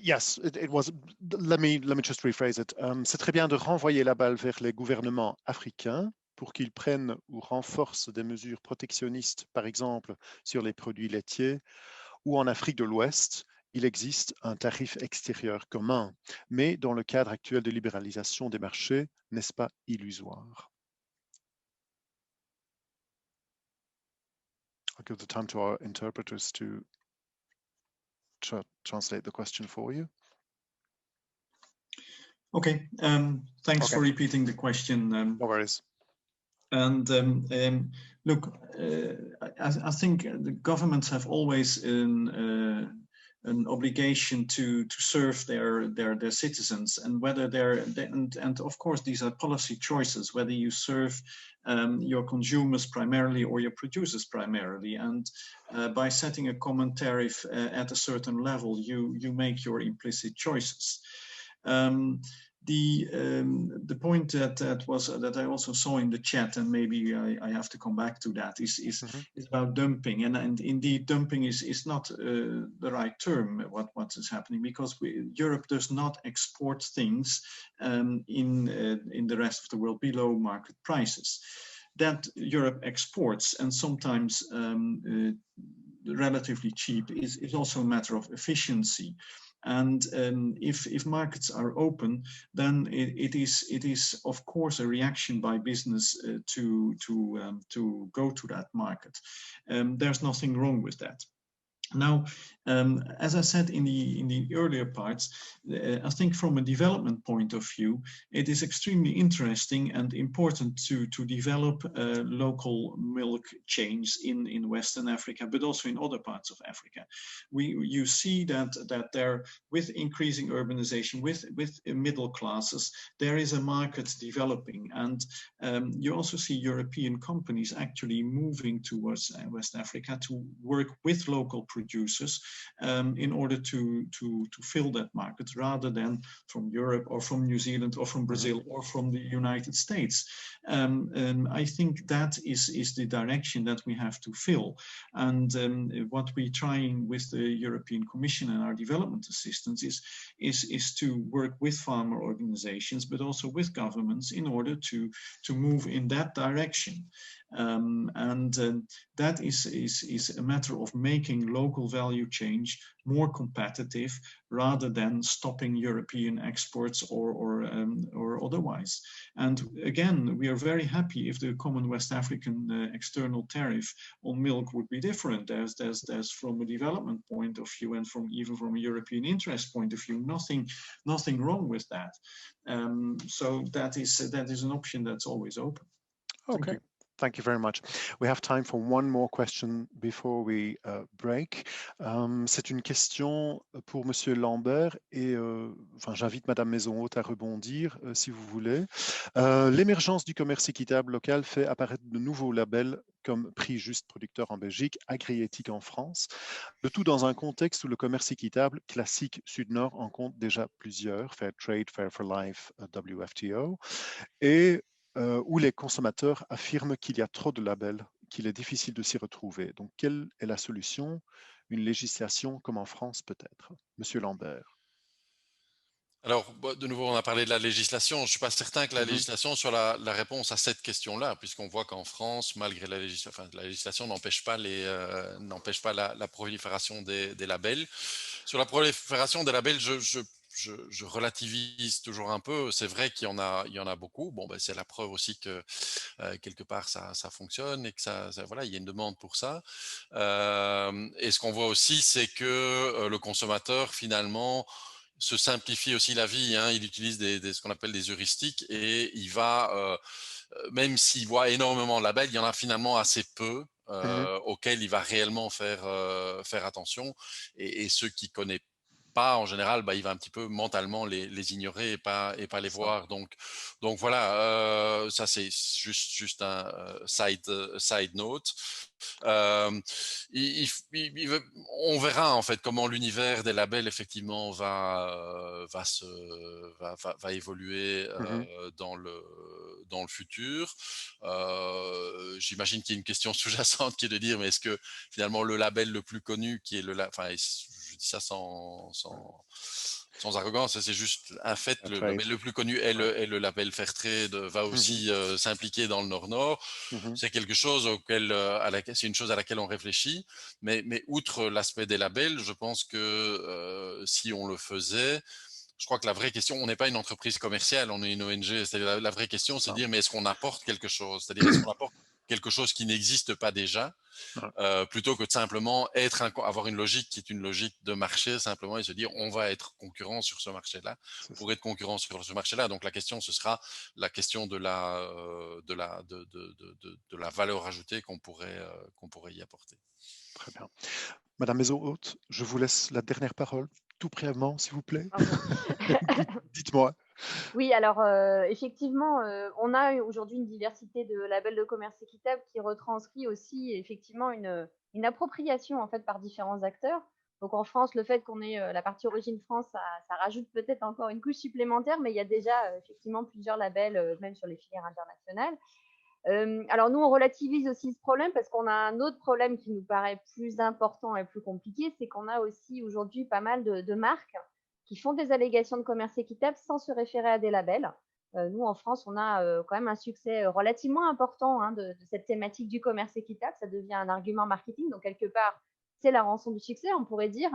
S1: Yes, it was. Let me just rephrase it. C'est très bien de renvoyer la balle vers les gouvernements africains pour qu'ils prennent ou renforcent des mesures protectionnistes, par exemple sur les produits laitiers, ou en Afrique de l'Ouest, il existe un tarif extérieur commun, mais dans le cadre actuel de libéralisation des marchés, n'est-ce pas illusoire? I'll give the time to our interpreters to translate the question for you.
S3: Okay, thanks for repeating the question.
S1: No worries.
S3: And look, I think the governments have always an obligation to serve their citizens, and whether and of course these are policy choices, whether you serve your consumers primarily or your producers primarily, and by setting a common tariff at a certain level, you make your implicit choices. The point that I also saw in the chat, and maybe I have to come back to that, is about dumping, and indeed dumping is not the right term. What is happening, because Europe does not export things in the rest of the world below market prices. That Europe exports, and sometimes relatively cheap, is also a matter of efficiency. And if markets are open, then it is of course a reaction by business to go to that market. There's nothing wrong with that. Now, as I said in the earlier parts, I think from a development point of view, it is extremely interesting and important to develop local milk chains in Western Africa, but also in other parts of Africa. You see that there, with increasing urbanization, with middle classes, there is a market developing, and you also see European companies actually moving towards West Africa to work with local producers in order to fill that market, rather than from Europe or from New Zealand or from Brazil or from the United States. I think that is the direction that we have to fill. And what we're trying with the European Commission and our development assistance is to work with farmer organizations, but also with governments, in order to move in that direction. That is a matter of making local value change more competitive, rather than stopping European exports or otherwise. And again, we are very happy if the common West African external tariff on milk would be different. There's from a development point of view, and even from a European interest point of view, nothing wrong with that. So that is an option that's always open.
S1: Okay. Thank you very much. We have time for one more question before we break. C'est une question pour Monsieur Lambert et enfin, j'invite Madame Maison-Haute à rebondir si vous voulez. L'émergence du commerce équitable local fait apparaître de nouveaux labels comme Prix Juste Producteur en Belgique, Agriéthique en France, le tout dans un contexte où le commerce équitable classique Sud-Nord en compte déjà plusieurs, Fair Trade, Fair for Life, WFTO, et où les consommateurs affirment qu'il y a trop de labels, qu'il est difficile de s'y retrouver. Donc, quelle est la solution? Une législation comme en France peut-être? Monsieur Lambert.
S2: Alors, de nouveau, on a parlé de la législation. Je ne suis pas certain que la législation soit la réponse à cette question-là, puisqu'on voit qu'en France, malgré la législation n'empêche pas, la prolifération des labels. Sur la prolifération des labels, je relativise toujours un peu. C'est vrai qu'il y en a beaucoup. Bon, ben, c'est la preuve aussi que quelque part ça fonctionne et que voilà, il y a une demande pour ça. Et ce qu'on voit aussi, c'est que le consommateur finalement se simplifie aussi la vie. Hein. Il utilise ce qu'on appelle des heuristiques, et il va, même s'il voit énormément de labels, il y en a finalement assez peu auxquels il va réellement faire attention. Et ceux qui connaissent pas, en général, il va un petit peu mentalement les ignorer et pas les voir. Donc voilà, ça c'est juste un side note. On verra en fait comment l'univers des labels effectivement va évoluer dans le futur. J'imagine qu'il y a une question sous-jacente qui est de dire, mais est-ce que finalement le label le plus connu, qui est je dis ça sans arrogance, c'est juste un fait, le label le plus connu est le label Fairtrade, va aussi s'impliquer dans le Nord-Nord. C'est quelque chose c'est une chose à laquelle on réfléchit, mais outre l'aspect des labels, je pense que si on le faisait, je crois que la vraie question, on n'est pas une entreprise commerciale, on est une ONG, c'est-à-dire la vraie question, c'est de dire, mais est-ce qu'on apporte quelque chose? C'est-à-dire, est-ce qu'on apporte quelque chose qui n'existe pas déjà, plutôt que de simplement avoir une logique qui est une logique de marché, simplement, et se dire on va être concurrent sur ce marché-là pour être concurrent sur ce marché-là. Donc la question, ce sera la question de la valeur ajoutée qu'on pourrait y apporter.
S1: Très bien. Madame Maison-Haute, je vous laisse la dernière parole, tout brièvement, s'il vous plaît. Dites-moi.
S4: Oui, alors effectivement, on a aujourd'hui une diversité de labels de commerce équitable qui retranscrit aussi effectivement une appropriation en fait par différents acteurs. Donc en France, le fait qu'on ait la partie origine France, ça rajoute peut-être encore une couche supplémentaire, mais il y a déjà effectivement plusieurs labels, même sur les filières internationales. Alors nous, on relativise aussi ce problème parce qu'on a un autre problème qui nous paraît plus important et plus compliqué, c'est qu'on a aussi aujourd'hui pas mal de marques qui font des allégations de commerce équitable sans se référer à des labels. Nous, en France, on a quand même un succès relativement important de cette thématique du commerce équitable. Ça devient un argument marketing, donc quelque part, c'est la rançon du succès, on pourrait dire.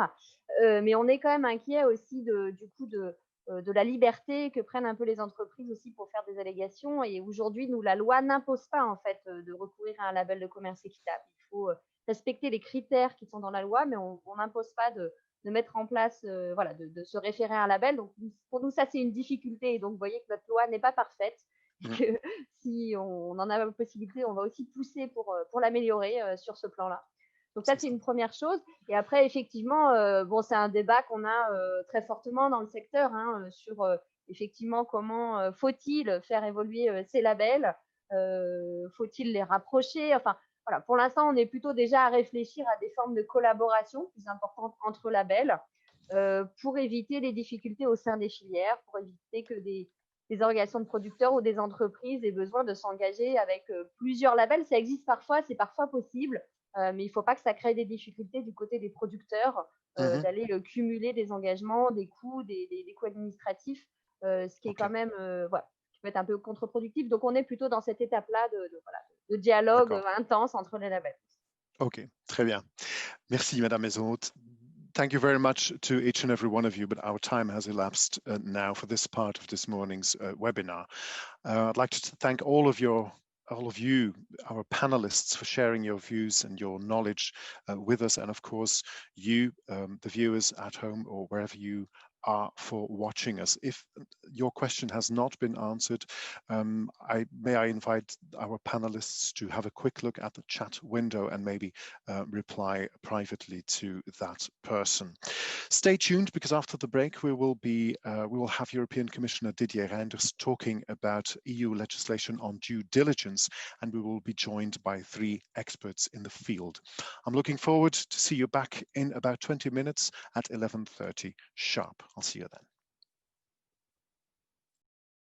S4: Mais on est quand même inquiet aussi du coup de la liberté que prennent un peu les entreprises aussi pour faire des allégations. Et aujourd'hui, nous, la loi n'impose pas en fait de recourir à un label de commerce équitable. Il faut respecter les critères qui sont dans la loi, mais on n'impose pas de mettre en place, voilà, de se référer à un label. Donc pour nous, ça c'est une difficulté. Et donc vous voyez que notre loi n'est pas parfaite. Et que si on en a la possibilité, on va aussi pousser pour l'améliorer sur ce plan-là. Donc ça, c'est une première chose. Et après, effectivement, bon, c'est un débat qu'on a très fortement dans le secteur sur effectivement comment faut-il faire évoluer ces labels, faut-il les rapprocher. Enfin, voilà, pour l'instant, on est plutôt déjà à réfléchir à des formes de collaboration plus importantes entre labels pour éviter les difficultés au sein des filières, pour éviter que des organisations de producteurs ou des entreprises aient besoin de s'engager avec plusieurs labels. Ça existe parfois, c'est parfois possible. Mais il ne faut pas que ça crée des difficultés du côté des producteurs d'aller cumuler des engagements, des coûts, des coûts administratifs, ce qui est quand même, voilà, qui peut être un peu contre-productif. Donc, on est plutôt dans cette étape-là de dialogue intense entre les labels.
S1: Ok, très bien. Merci, Madame Maisonhaute. Thank you very much to each and every one of you, but our time has elapsed now for this part of this morning's webinar. I'd like to thank all of you, our panelists, for sharing your views and your knowledge with us, and of course, you, the viewers at home or wherever you are, for watching us. If your question has not been answered, may I invite our panelists to have a quick look at the chat window and maybe reply privately to that person. Stay tuned, because after the break we will have European Commissioner Didier Reynders talking about EU legislation on due diligence, and we will be joined by 3 experts in the field. I'm looking forward to see you back in about 20 minutes at 11:30 sharp. I'll see you then.